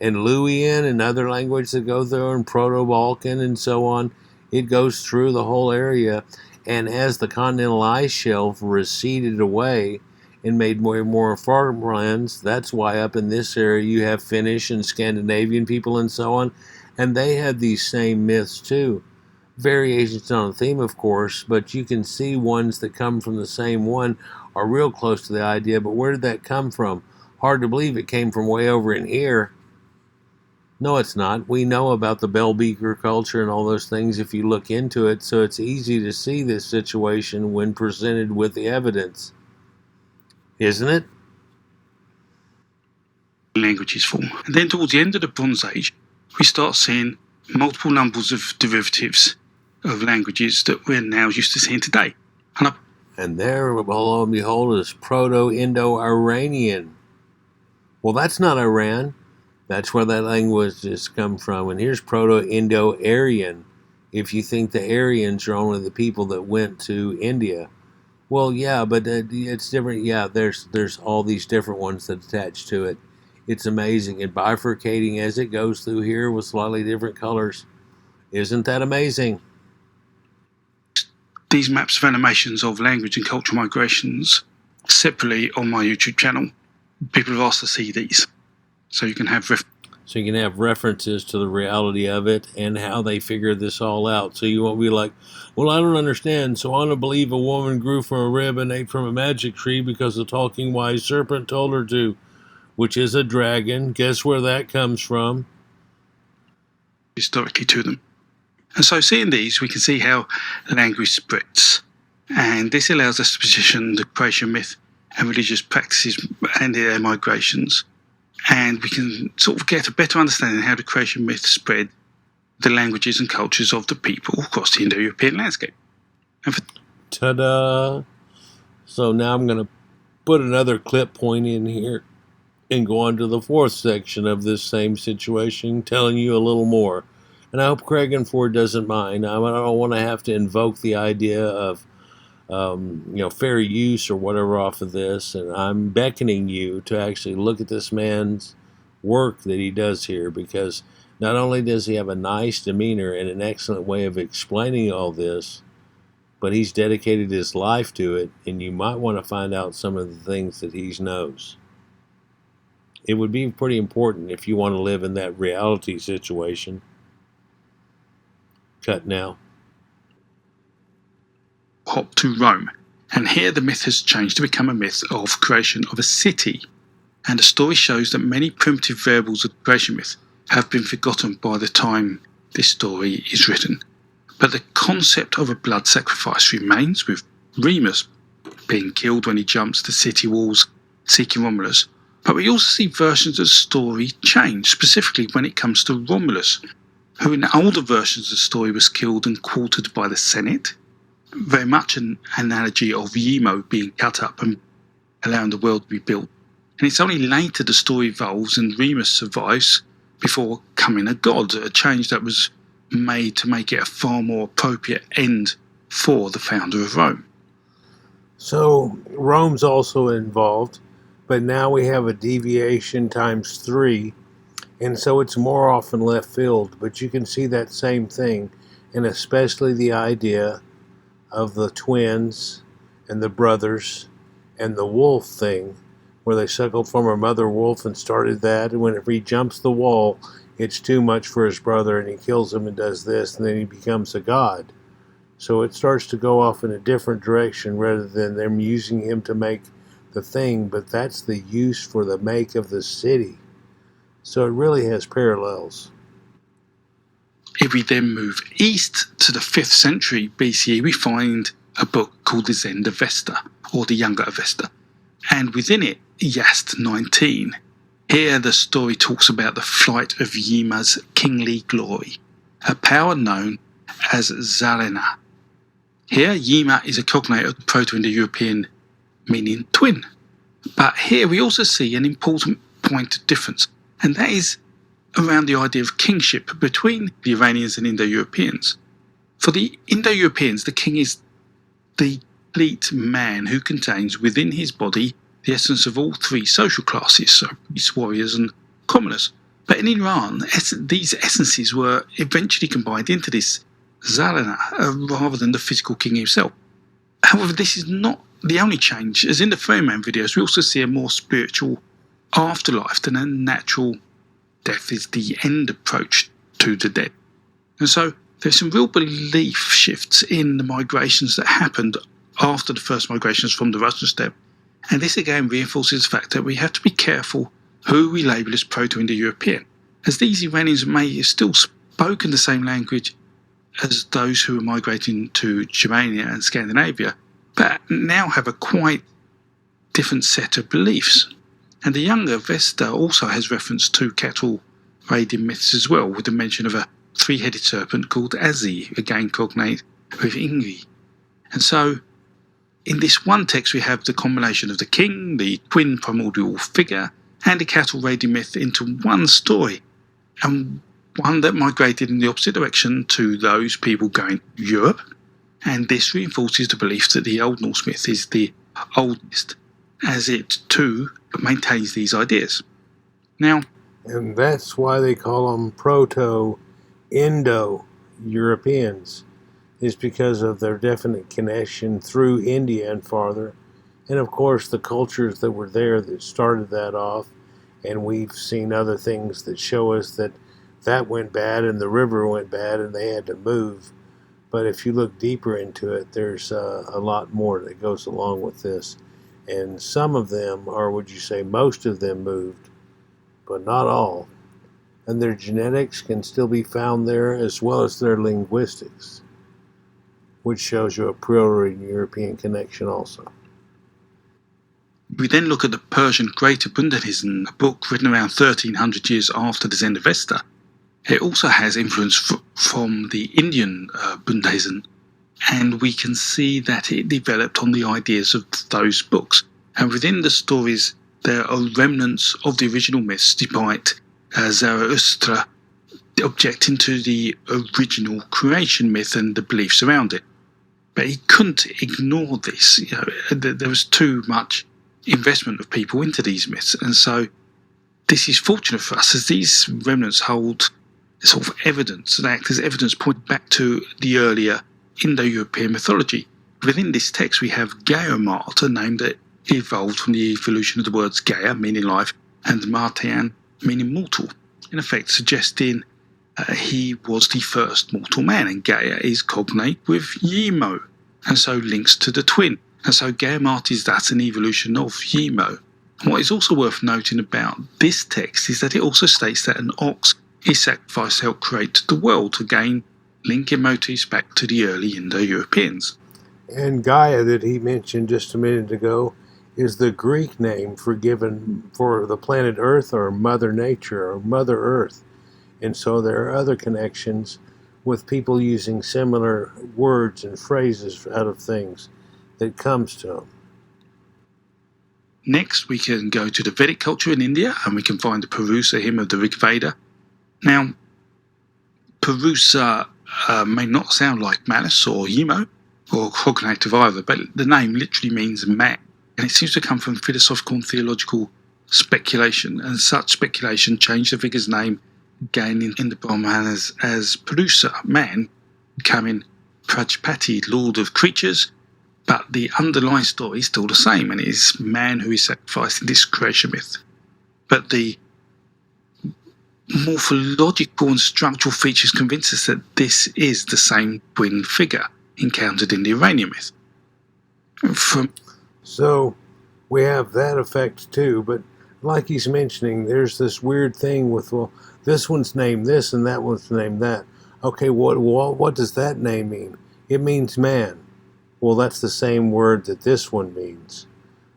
And Luwian and other languages that go through, and Proto-Balkan and so on, it goes through the whole area. And as the continental ice shelf receded away and made more and more farmlands, that's why up in this area you have Finnish and Scandinavian people and so on. And they had these same myths too. Variations on the theme, of course, but you can see ones that come from the same one are real close to the idea. But where did that come from? Hard to believe it came from way over in here. No, it's not. We know about the bell beaker culture and all those things if you look into it, so it's easy to see this situation when presented with the evidence. Isn't it?
Languages form. And then towards the end of the Bronze Age, we start seeing multiple numbers of derivatives of languages that we're now used to seeing today.
And there, lo and behold, is Proto-Indo-Iranian. Well, that's not Iran. That's where that language has come from. And here's Proto-Indo-Aryan. If you think the Aryans are only the people that went to India. Well, yeah, but it's different. Yeah, there's all these different ones that attach to it. It's amazing. And bifurcating as it goes through here with slightly different colors. Isn't that amazing?
These maps of animations of language and cultural migrations separately on my YouTube channel. People have asked to see these. So you can have
references to the reality of it and how they figure this all out. So you won't be like, well, I don't understand, so I don't believe a woman grew from a rib and ate from a magic tree because the talking wise serpent told her to, which is a dragon. Guess where that comes from?
Historically to them. And so seeing these, we can see how language spreads. And this allows us to position the creation myth and religious practices and their migrations. And we can sort of get a better understanding of how the creation myth spread the languages and cultures of the people across the Indo-European landscape.
Ta-da! So now I'm going to put another clip point in here and go on to the fourth section of this same situation, telling you a little more. And I hope Crecganford doesn't mind. I don't want to have to invoke the idea of fair use or whatever off of this, and I'm beckoning you to actually look at this man's work that he does here, because not only does he have a nice demeanor and an excellent way of explaining all this, but he's dedicated his life to it, and you might want to find out some of the things that he knows. It would be pretty important if you want to live in that reality situation. Cut now.
Hop to Rome, and here the myth has changed to become a myth of creation of a city. And the story shows that many primitive variables of the creation myth have been forgotten by the time this story is written. But the concept of a blood sacrifice remains, with Remus being killed when he jumps the city walls seeking Romulus. But we also see versions of the story change, specifically when it comes to Romulus, who in older versions of the story was killed and quartered by the Senate. Very much an analogy of Yemo being cut up and allowing the world to be built. And it's only later the story evolves and Remus survives before becoming a god, a change that was made to make it a far more appropriate end for the founder of Rome.
So Rome's also involved, but now we have a deviation times 3, and so it's more often left field, but you can see that same thing, and especially the idea of the twins and the brothers and the wolf thing, where they suckled from her mother wolf and started that, and whenever he jumps the wall, it's too much for his brother, and he kills him and does this, and then he becomes a god. So it starts to go off in a different direction rather than them using him to make the thing, but that's the use for the make of the city. So it really has parallels.
If we then move east to the 5th century BCE, we find a book called the Zend Avesta, or the Younger Avesta, and within it, Yast 19. Here the story talks about the flight of Yma's kingly glory, a power known as Zalena. Here, Yma is a cognate of the Proto-Indo-European meaning twin. But here we also see an important point of difference, and that is around the idea of kingship between the Iranians and Indo-Europeans. For the Indo-Europeans, the king is the complete man who contains within his body the essence of all 3 social classes, so priests, warriors and commoners. But in Iran, these essences were eventually combined into this Zalena, rather than the physical king himself. However, this is not the only change, as in the Ferryman videos we also see a more spiritual afterlife than a natural death is the end approach to the dead. And so there's some real belief shifts in the migrations that happened after the first migrations from the Russian steppe, and this again reinforces the fact that we have to be careful who we label as Proto-Indo-European, as these Iranians may have still spoken the same language as those who were migrating to Germania and Scandinavia, but now have a quite different set of beliefs. And the Younger Avesta also has reference to cattle raiding myths as well, with the mention of a 3-headed serpent called Azi, again cognate with Ingri. And so, in this one text we have the combination of the king, the twin primordial figure, and the cattle raiding myth into one story, and one that migrated in the opposite direction to those people going to Europe, and this reinforces the belief that the Old Norse myth is the oldest, as it too maintains these ideas. Now,
and that's why they call them Proto-Indo-Europeans, is because of their definite connection through India and farther, and of course the cultures that were there that started that off, and we've seen other things that show us that went bad and the river went bad and they had to move. But if you look deeper into it, there's a lot more that goes along with this. And some of them, or would you say most of them, moved, but not all. And their genetics can still be found there, as well as their linguistics, which shows you a Proto-European connection also.
We then look at the Persian Greater Bundahism, a book written around 1300 years after the Zend Avesta. It also has influence from the Indian Bundahism, and we can see that it developed on the ideas of those books. And within the stories, there are remnants of the original myths, despite Zarathustra objecting to the original creation myth and the beliefs around it. But he couldn't ignore this. There was too much investment of people into these myths, and so this is fortunate for us, as these remnants hold sort of evidence, they act as evidence pointing back to the earlier Indo-European mythology. Within this text we have Gaia-Mart, a name that evolved from the evolution of the words Gaia, meaning life, and Martian, meaning mortal, in effect suggesting he was the first mortal man, and Gaia is cognate with Yemo, and so links to the twin. And so Gaia-Mart is thus an evolution of Yemo. And what is also worth noting about this text is that it also states that an ox his sacrifice helped create the world, again linking motifs back to the early Indo-Europeans.
And Gaia, that he mentioned just a minute ago, is the Greek name for the planet Earth, or Mother Nature, or Mother Earth. And so there are other connections with people using similar words and phrases out of things that comes to them.
Next, we can go to the Vedic culture in India, and we can find the Purusa hymn of the Rig Veda. Now, Purusa may not sound like malice or Yimo or cognative either, but the name literally means man, and it seems to come from philosophical and theological speculation, and such speculation changed the figure's name again in the Brahmanas as Purusa, man, becoming Prajapati, lord of creatures, but the underlying story is still the same, and it is man who is sacrificed in this creation myth. But the morphological and structural features convince us that this is the same twin figure encountered in the Iranian myth.
So we have that effect too, but like he's mentioning, there's this weird thing with, well, this one's named this and that one's named that. Okay, what does that name mean? It means man. Well, that's the same word that this one means.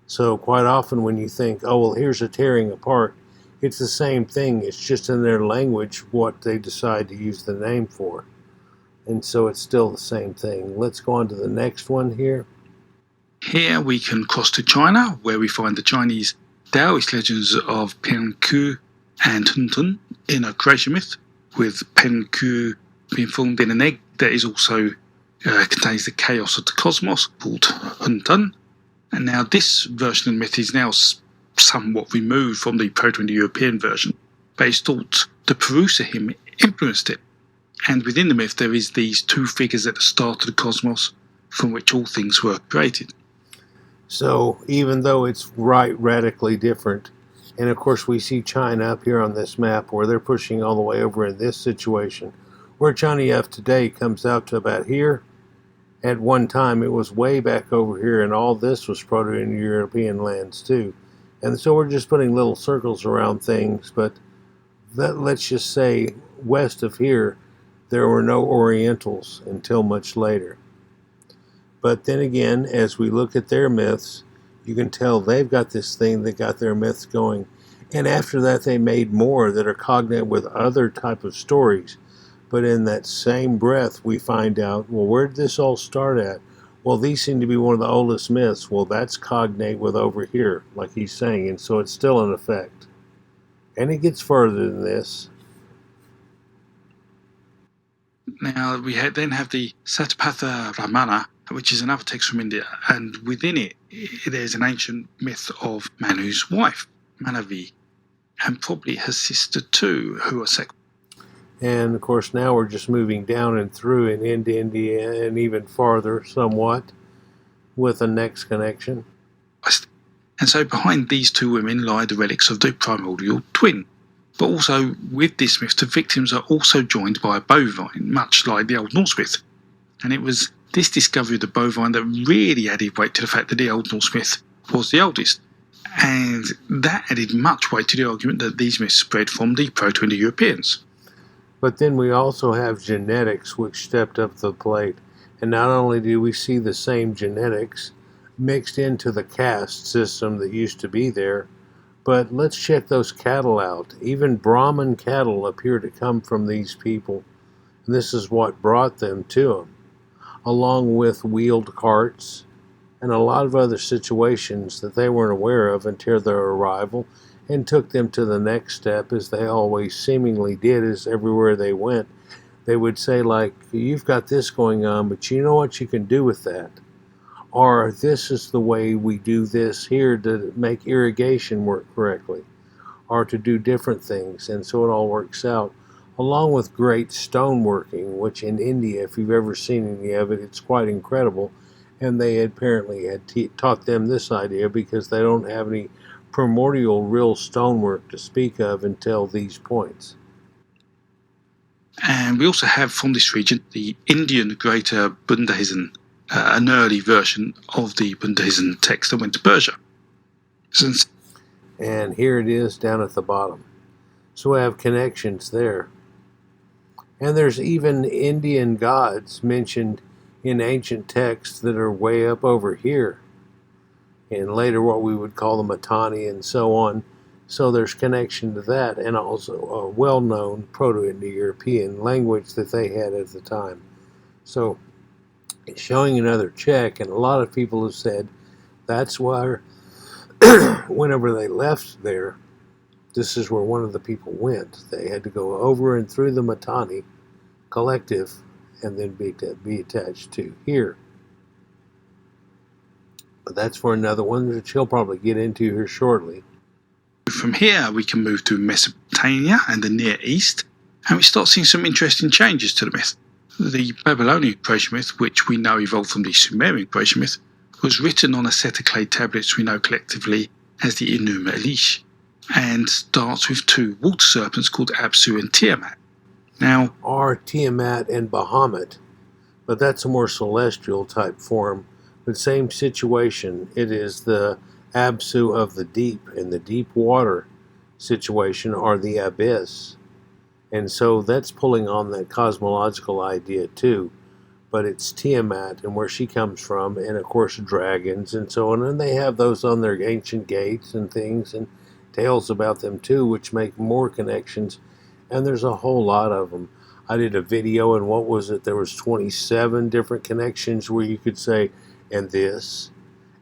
So quite often when you think, oh, well, here's a tearing apart, it's the same thing. It's just in their language what they decide to use the name for. And so it's still the same thing. Let's go on to the next one here.
Here we can cross to China, where we find the Chinese Taoist legends of Penku and Huntun in a creation myth, with Penku being formed in an egg that is also contains the chaos of the cosmos, called Huntun. And now this version of the myth is now somewhat removed from the Proto-Indo-European version, but it's thought the Purusa hymn influenced it. And within the myth there is these two figures at the start of the cosmos from which all things were created.
So even though it's radically different, and of course we see China up here on this map where they're pushing all the way over in this situation, where China of today comes out to about here. At one time it was way back over here, and all this was Proto-Indo-European lands too. And so we're just putting little circles around things, but let's just say west of here there were no Orientals until much later. But then again, as we look at their myths, you can tell they've got this thing that got their myths going. And after that they made more that are cognate with other type of stories. But in that same breath we find out, well, where did this all start at? Well, these seem to be one of the oldest myths. Well, that's cognate with over here, like he's saying, and so it's still in effect. And it gets further than this.
Now we then have the Satapatha Ramana, which is another text from India, and within it there's an ancient myth of Manu's wife, Manavi, and probably her sister too, who are
And of course now we're just moving down and through and into India and even farther somewhat with a next connection.
And so behind these two women lie the relics of the primordial twin. But also with this myth the victims are also joined by a bovine, much like the Old Norse myth. And it was this discovery of the bovine that really added weight to the fact that the Old Norse myth was the oldest. And that added much weight to the argument that these myths spread from the Proto-Indo-Europeans.
But then we also have genetics which stepped up to the plate. And not only do we see the same genetics mixed into the caste system that used to be there, but let's check those cattle out. Even Brahmin cattle appear to come from these people. And this is what brought them to them, along with wheeled carts and a lot of other situations that they weren't aware of until their arrival, and took them to the next step, as they always seemingly did, as everywhere they went. They would say, like, you've got this going on, but you know what you can do with that? Or this is the way we do this here to make irrigation work correctly, or to do different things. And so it all works out, along with great stoneworking, which in India, if you've ever seen any of it, it's quite incredible. And they apparently had taught them this idea because they don't have any primordial real stonework to speak of until these points.
And we also have from this region the Indian Greater Bundahism, an early version of the Bundahism text that went to Persia.
And here it is down at the bottom. So we have connections there. And there's even Indian gods mentioned in ancient texts that are way up over here, and later what we would call the Mitanni and so on. So there's connection to that, and also a well-known Proto-Indo-European language that they had at the time. So it's showing another check, and a lot of people have said that's why whenever they left there, this is where one of the people went. They had to go over and through the Mitanni collective and then be attached to here. But that's for another one, which he'll probably get into here shortly.
From here, we can move to Mesopotamia and the Near East, and we start seeing some interesting changes to the myth. The Babylonian creation myth, which we know evolved from the Sumerian creation myth, was written on a set of clay tablets we know collectively as the Enuma Elish, and starts with two water serpents called Apsu and Tiamat. Now,
are Tiamat and Bahamut, but that's a more celestial type form. But same situation, it is the Absu of the deep, and the deep water situation are the abyss. And so that's pulling on that cosmological idea too. But it's Tiamat and where she comes from, and of course dragons and so on. And they have those on their ancient gates and things, and tales about them too, which make more connections. And there's a whole lot of them. I did a video, and what was it? There was 27 different connections where you could say, and this,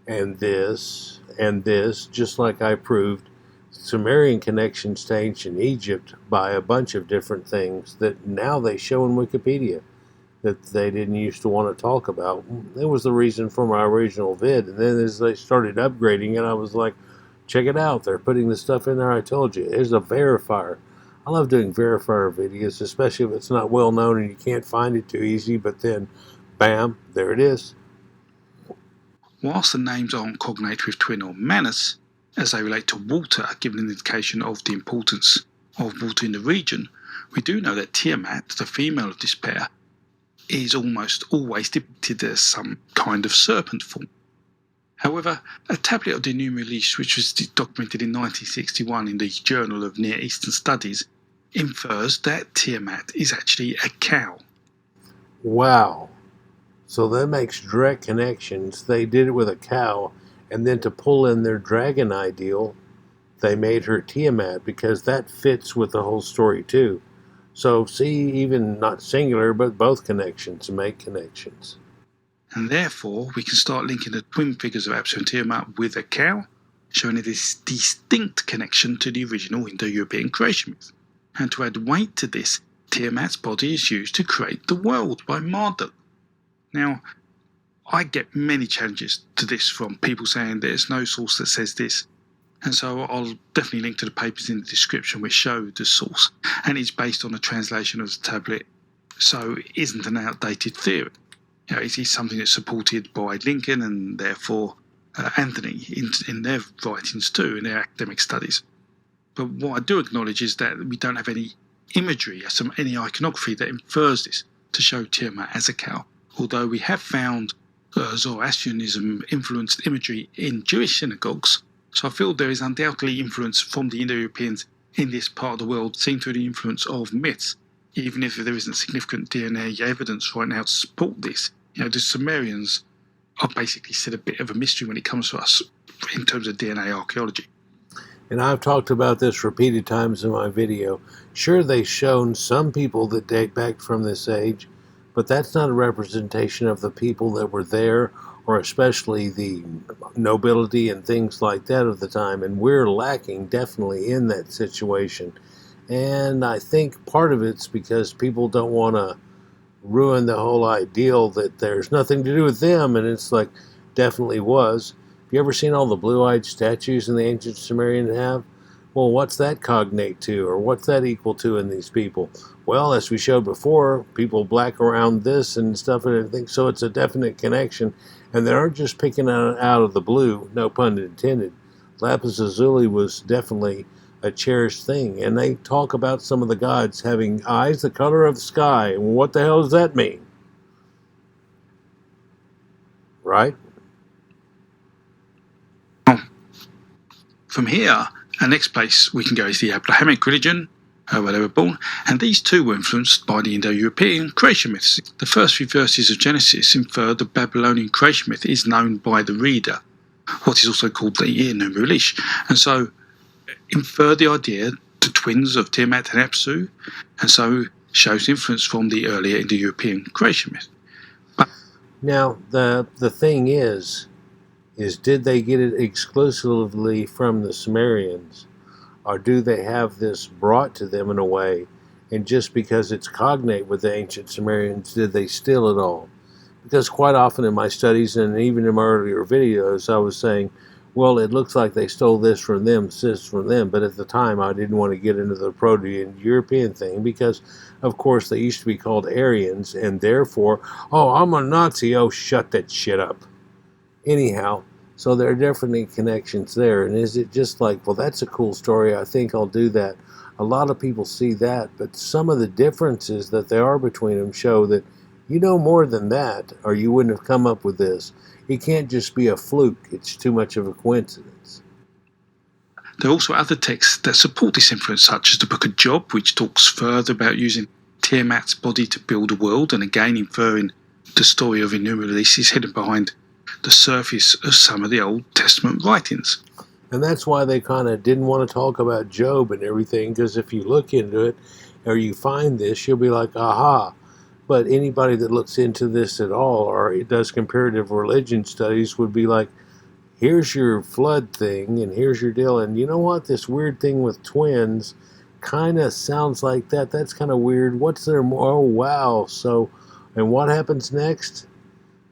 and this, and this, just like I proved Sumerian connections to ancient Egypt by a bunch of different things that now they show in Wikipedia that they didn't used to want to talk about. It was the reason for my original vid. And then as they started upgrading it, I was like, check it out. They're putting the stuff in there I told you. There's a verifier. I love doing verifier videos, especially if it's not well known and you can't find it too easy, but then, bam, there it is.
Whilst the names aren't cognate with Twin or Manus, as they relate to water, giving an indication of the importance of water in the region, we do know that Tiamat, the female of this pair, is almost always depicted as some kind of serpent form. However, a tablet of the Enuma Elish, which was documented in 1961 in the Journal of Near Eastern Studies, infers that Tiamat is actually a cow.
Wow. So that makes direct connections. They did it with a cow, and then to pull in their dragon ideal, they made her Tiamat because that fits with the whole story too. So see, even not singular, but both connections make connections.
And therefore, we can start linking the twin figures of Apsu and Tiamat with a cow, showing a distinct connection to the original Indo-European creation myth. And to add weight to this, Tiamat's body is used to create the world by Marduk. Now, I get many challenges to this from people saying there's no source that says this. And so I'll definitely link to the papers in the description which show the source. And it's based on a translation of the tablet, so it isn't an outdated theory. It is something that's supported by Lincoln and therefore Anthony in their writings too, in their academic studies. But what I do acknowledge is that we don't have any imagery, any iconography that infers this to show Tiamat as a cow. Although we have found Zoroastrianism influenced imagery in Jewish synagogues, so I feel there is undoubtedly influence from the Indo-Europeans in this part of the world seen through the influence of myths, even if there isn't significant DNA evidence right now to support this. The Sumerians are basically still a bit of a mystery when it comes to us in terms of DNA archaeology.
And I've talked about this repeated times in my video. Sure, they've shown some people that date back from this age, but that's not a representation of the people that were there, or especially the nobility and things like that of the time. And we're lacking definitely in that situation. And I think part of it's because people don't want to ruin the whole ideal that there's nothing to do with them. And it's like, definitely was. Have you ever seen all the blue-eyed statues in the ancient Sumerian have? Well, what's that cognate to, or what's that equal to in these people? Well, as we showed before, people black around this and stuff and everything, so it's a definite connection. And they aren't just picking out of the blue, no pun intended. Lapis lazuli was definitely a cherished thing. And they talk about some of the gods having eyes the color of the sky. And what the hell does that mean? Right?
From here, our next place we can go is the Abrahamic religion, where they were born, and these too were influenced by the Indo-European creation myths. The first few verses of Genesis infer the Babylonian creation myth is known by the reader, what is also called the Enuma Elish, and so infer the idea the twins of Tiamat and Apsu, and so shows influence from the earlier Indo-European creation myth.
Now, the thing is did they get it exclusively from the Sumerians, or do they have this brought to them in a way, and just because it's cognate with the ancient Sumerians, did they steal it all? Because quite often in my studies, and even in my earlier videos, I was saying, well, it looks like they stole this from them, but at the time I didn't want to get into the Proto-European thing, because of course they used to be called Aryans, and therefore, oh, I'm a Nazi, oh, shut that shit up. Anyhow, so there are definitely connections there. And is it just like, well, that's a cool story, I think I'll do that. A lot of people see that, but some of the differences that there are between them show that you know more than that, or you wouldn't have come up with this. It can't just be a fluke. It's too much of a coincidence.
There are also other texts that support this influence, such as the Book of Job, which talks further about using Tiamat's body to build a world, and again inferring the story of Enuma Elish is hidden behind the surface of some of the Old Testament writings.
And that's why they kind of didn't want to talk about Job and everything, because if you look into it or you find this, you'll be like, aha. But anybody that looks into this at all, or it does comparative religion studies, would be like, here's your flood thing, and here's your deal. And you know what? This weird thing with twins kind of sounds like that. That's kind of weird. What's their, oh, wow. So, and what happens next?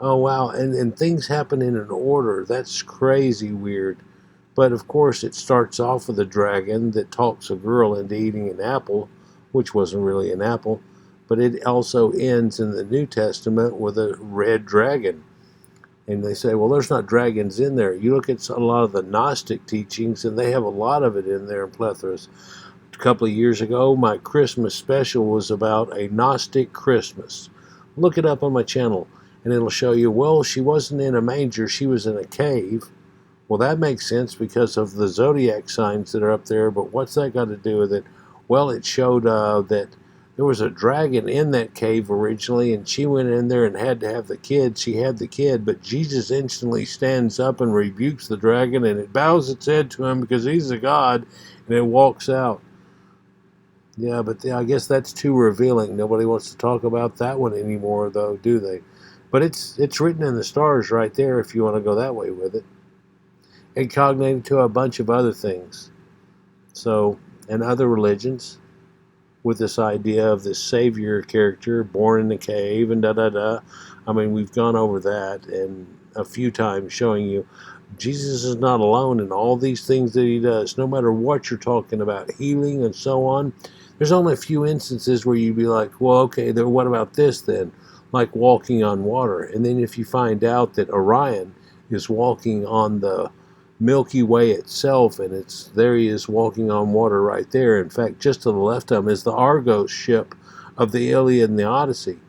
Oh, wow. And things happen in an order. That's crazy weird. But of course, it starts off with a dragon that talks a girl into eating an apple, which wasn't really an apple. But it also ends in the New Testament with a red dragon. And they say, well, there's not dragons in there. You look at a lot of the Gnostic teachings, and they have a lot of it in there in plethoras. A couple of years ago, my Christmas special was about a Gnostic Christmas. Look it up on my channel, and it'll show you, well, she wasn't in a manger, she was in a cave. Well, that makes sense because of the zodiac signs that are up there, but what's that got to do with it? Well, it showed that there was a dragon in that cave originally, and she went in there and had to have the kid. She had the kid, but Jesus instantly stands up and rebukes the dragon, and it bows its head to him because he's a god, and it walks out. Yeah, but I guess that's too revealing. Nobody wants to talk about that one anymore, though, do they? But it's written in the stars right there if you want to go that way with it. And cognated to a bunch of other things. So, and other religions, with this idea of this savior character born in the cave and da-da-da. I mean, we've gone over that and a few times showing you Jesus is not alone in all these things that he does, no matter what you're talking about, healing and so on. There's only a few instances where you'd be like, well, okay, then what about this then? Like walking on water. And then if you find out that Orion is walking on the Milky Way itself, and it's there he is walking on water right there. In fact, just to the left of him is the Argos ship of the Iliad and the Odyssey.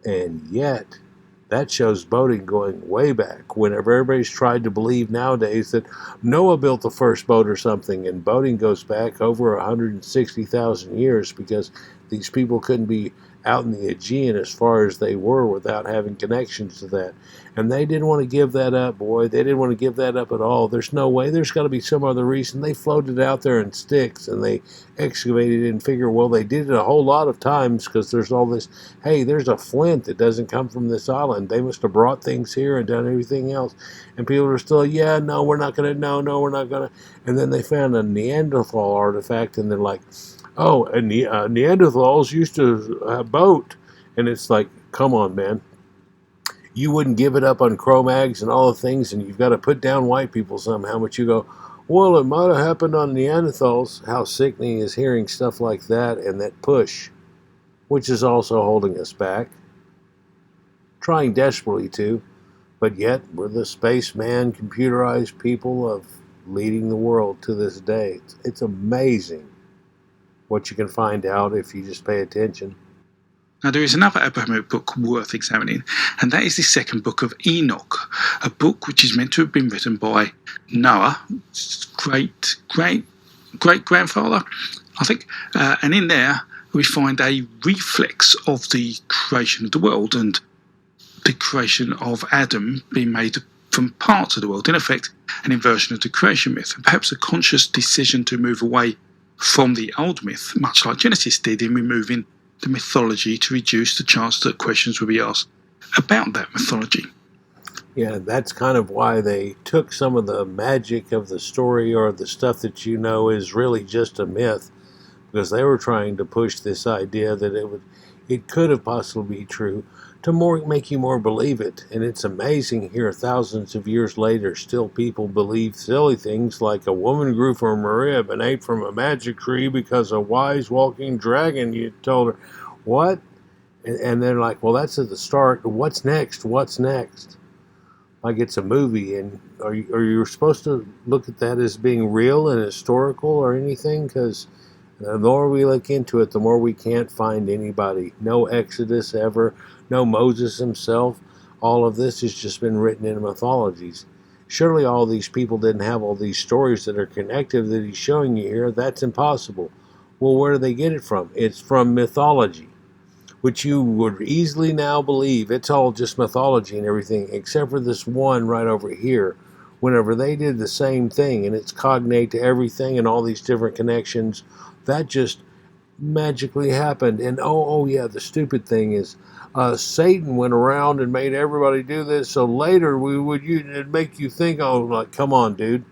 And yet, that shows boating going way back, whenever everybody's tried to believe nowadays that Noah built the first boat or something, and boating goes back over 160,000 years because these people couldn't be out in the Aegean as far as they were without having connections to that. And they didn't want to give that up, boy. They didn't want to give that up at all. There's no way. There's got to be some other reason. They floated out there in sticks and they excavated it and figure, well, they did it a whole lot of times because there's all this, hey, there's a flint that doesn't come from this island. They must have brought things here and done everything else. And people are still, yeah, no, we're not going to, no, we're not going to. And then they found a Neanderthal artifact and they're like, oh, and Neanderthals used to boat. And it's like, come on, man. You wouldn't give it up on Cro-Mags and all the things, and you've got to put down white people somehow. But you go, well, it might have happened on Neanderthals. How sickening is hearing stuff like that and that push, which is also holding us back. Trying desperately to, but yet we're the spaceman, computerized people of leading the world to this day. It's amazing what you can find out if you just pay attention.
Now, there is another Abrahamic book worth examining, and that is the second book of Enoch, a book which is meant to have been written by Noah's great great-grandfather, I think. And in there, we find a reflex of the creation of the world and the creation of Adam being made from parts of the world. In effect, an inversion of the creation myth, and perhaps a conscious decision to move away from the old myth, much like Genesis did in removing the mythology to reduce the chance that questions would be asked about that mythology.
Yeah, that's kind of why they took some of the magic of the story, or the stuff that you know is really just a myth, because they were trying to push this idea that it could have possibly be true, to make you more believe it. And it's amazing here, thousands of years later, still people believe silly things like a woman grew from a rib and ate from a magic tree because a wise walking dragon you told her. What? And they're like, well, that's at the start. What's next? What's next? Like it's a movie, and are you supposed to look at that as being real and historical or anything? Because the more we look into it, the more we can't find anybody. No Exodus ever, no Moses himself. All of this has just been written in mythologies. Surely all these people didn't have all these stories that are connected that he's showing you here. That's impossible. Well, where do they get it from? It's from mythology, which you would easily now believe it's all just mythology and everything, except for this one right over here. Whenever they did the same thing, and it's cognate to everything and all these different connections, that just magically happened. And oh yeah, the stupid thing is, Satan went around and made everybody do this, so later it'd make you think, oh, like, come on, dude.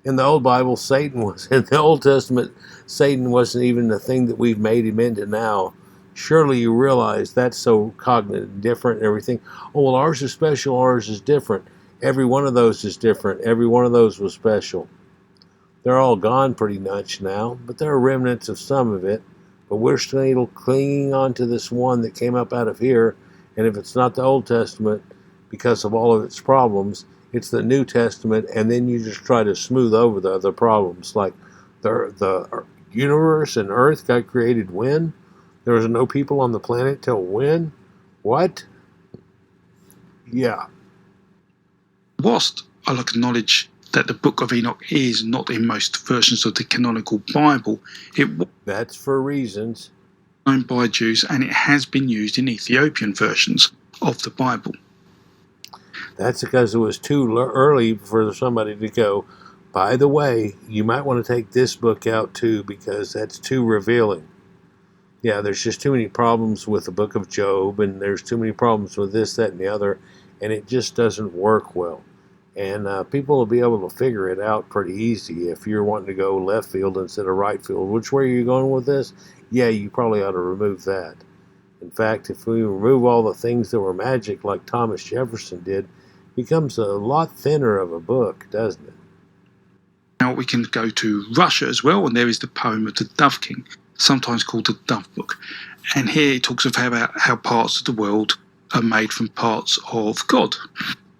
In the old Bible, in the Old Testament, Satan wasn't even the thing that we've made him into now. Surely you realize that's so cognitive, different and everything. Oh, well, ours is special, ours is different. Every one of those is different. Every one of those was special. They're all gone pretty much now, but there are remnants of some of it. But we're still clinging on to this one that came up out of here. And if it's not the Old Testament, because of all of its problems, it's the New Testament, and then you just try to smooth over the other problems. Like the universe and Earth got created when? There was no people on the planet till when? What? Yeah.
Whilst I'll acknowledge that the Book of Enoch is not in most versions of the canonical Bible,
that's for reasons
known by Jews, and it has been used in Ethiopian versions of the Bible.
That's because it was too early for somebody to go, by the way, you might want to take this book out too, because that's too revealing. Yeah, there's just too many problems with the book of Job, and there's too many problems with this, that, and the other, and it just doesn't work well. And people will be able to figure it out pretty easy if you're wanting to go left field instead of right field. Which way are you going with this? Yeah, you probably ought to remove that. In fact, if we remove all the things that were magic like Thomas Jefferson did, it becomes a lot thinner of a book, doesn't it?
Now we can go to Russia as well, and there is the poem of the Dove King, sometimes called the Dove Book. And here it talks about how parts of the world are made from parts of God.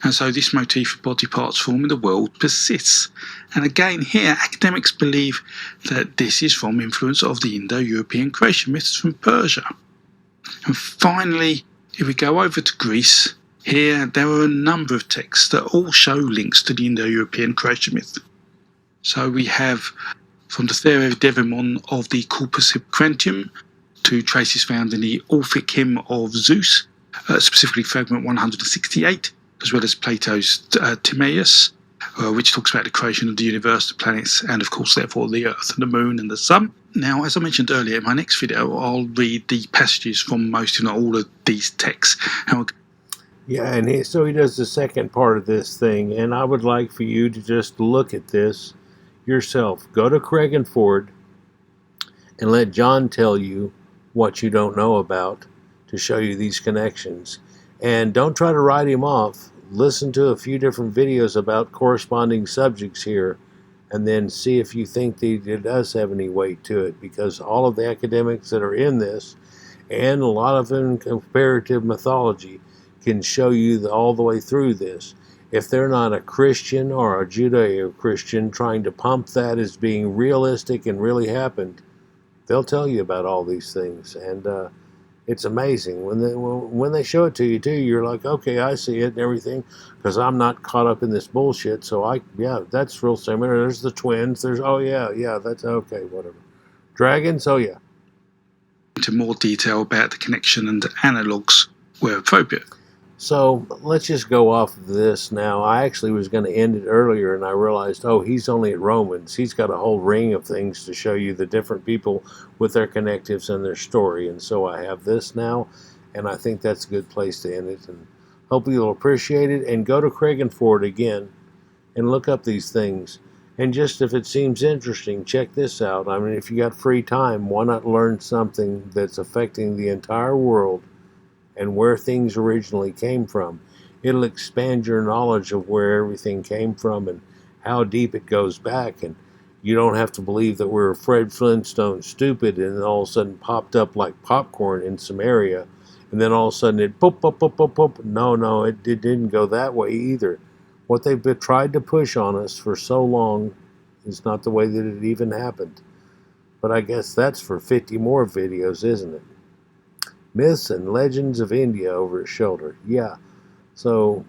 And so this motif of body parts forming the world persists. And again here, academics believe that this is from influence of the Indo-European creation myths from Persia. And finally, if we go over to Greece, here there are a number of texts that all show links to the Indo-European creation myth. So we have from the Theory of Devimon of the Corpus Hippocraticum to traces found in the Orphic Hymn of Zeus, specifically fragment 168, as well as Plato's Timaeus, which talks about the creation of the universe, the planets, and of course therefore the Earth and the Moon and the Sun. Now, as I mentioned earlier, in my next video I'll read the passages from most, if not all, of these texts.
Yeah, and so he does the second part of this thing, and I would like for you to just look at this yourself. Go to Crecganford and let Jon tell you what you don't know about to show you these connections. And don't try to write him off. Listen to a few different videos about corresponding subjects here, and then see if you think that it does have any weight to it, because all of the academics that are in this, and a lot of them in comparative mythology, can show you all the way through this. If they're not a Christian or a Judeo-Christian trying to pump that as being realistic and really happened, they'll tell you about all these things. And It's amazing when they show it to you too. You're like, okay, I see it and everything, because I'm not caught up in this bullshit. So yeah, that's real similar. There's the twins. There's yeah, that's okay, whatever. Dragons, oh yeah.
Into more detail about the connection and the analogues where appropriate.
So let's just go off of this now. I actually was going to end it earlier, and I realized, oh, he's only at Romans. He's got a whole ring of things to show you the different people with their connectives and their story. And so I have this now, and I think that's a good place to end it. And hope you'll appreciate it. And go to Crecganford again and look up these things. And just if it seems interesting, check this out. I mean, if you got free time, why not learn something that's affecting the entire world and where things originally came from? It'll expand your knowledge of where everything came from and how deep it goes back. And you don't have to believe that we're Fred Flintstone stupid and all of a sudden popped up like popcorn in some area. And then all of a sudden it boop, boop, boop, boop, boop. No, it didn't go that way either. What they've tried to push on us for so long is not the way that it even happened. But I guess that's for 50 more videos, isn't it? Myths and Legends of India over his shoulder. Yeah. So,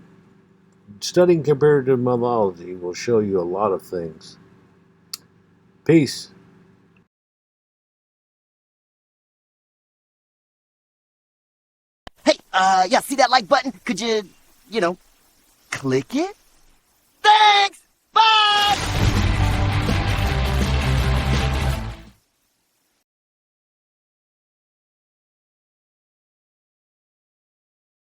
studying comparative mythology will show you a lot of things. Peace.
Hey, yeah, see that like button? Could you, click it? Thanks! Bye!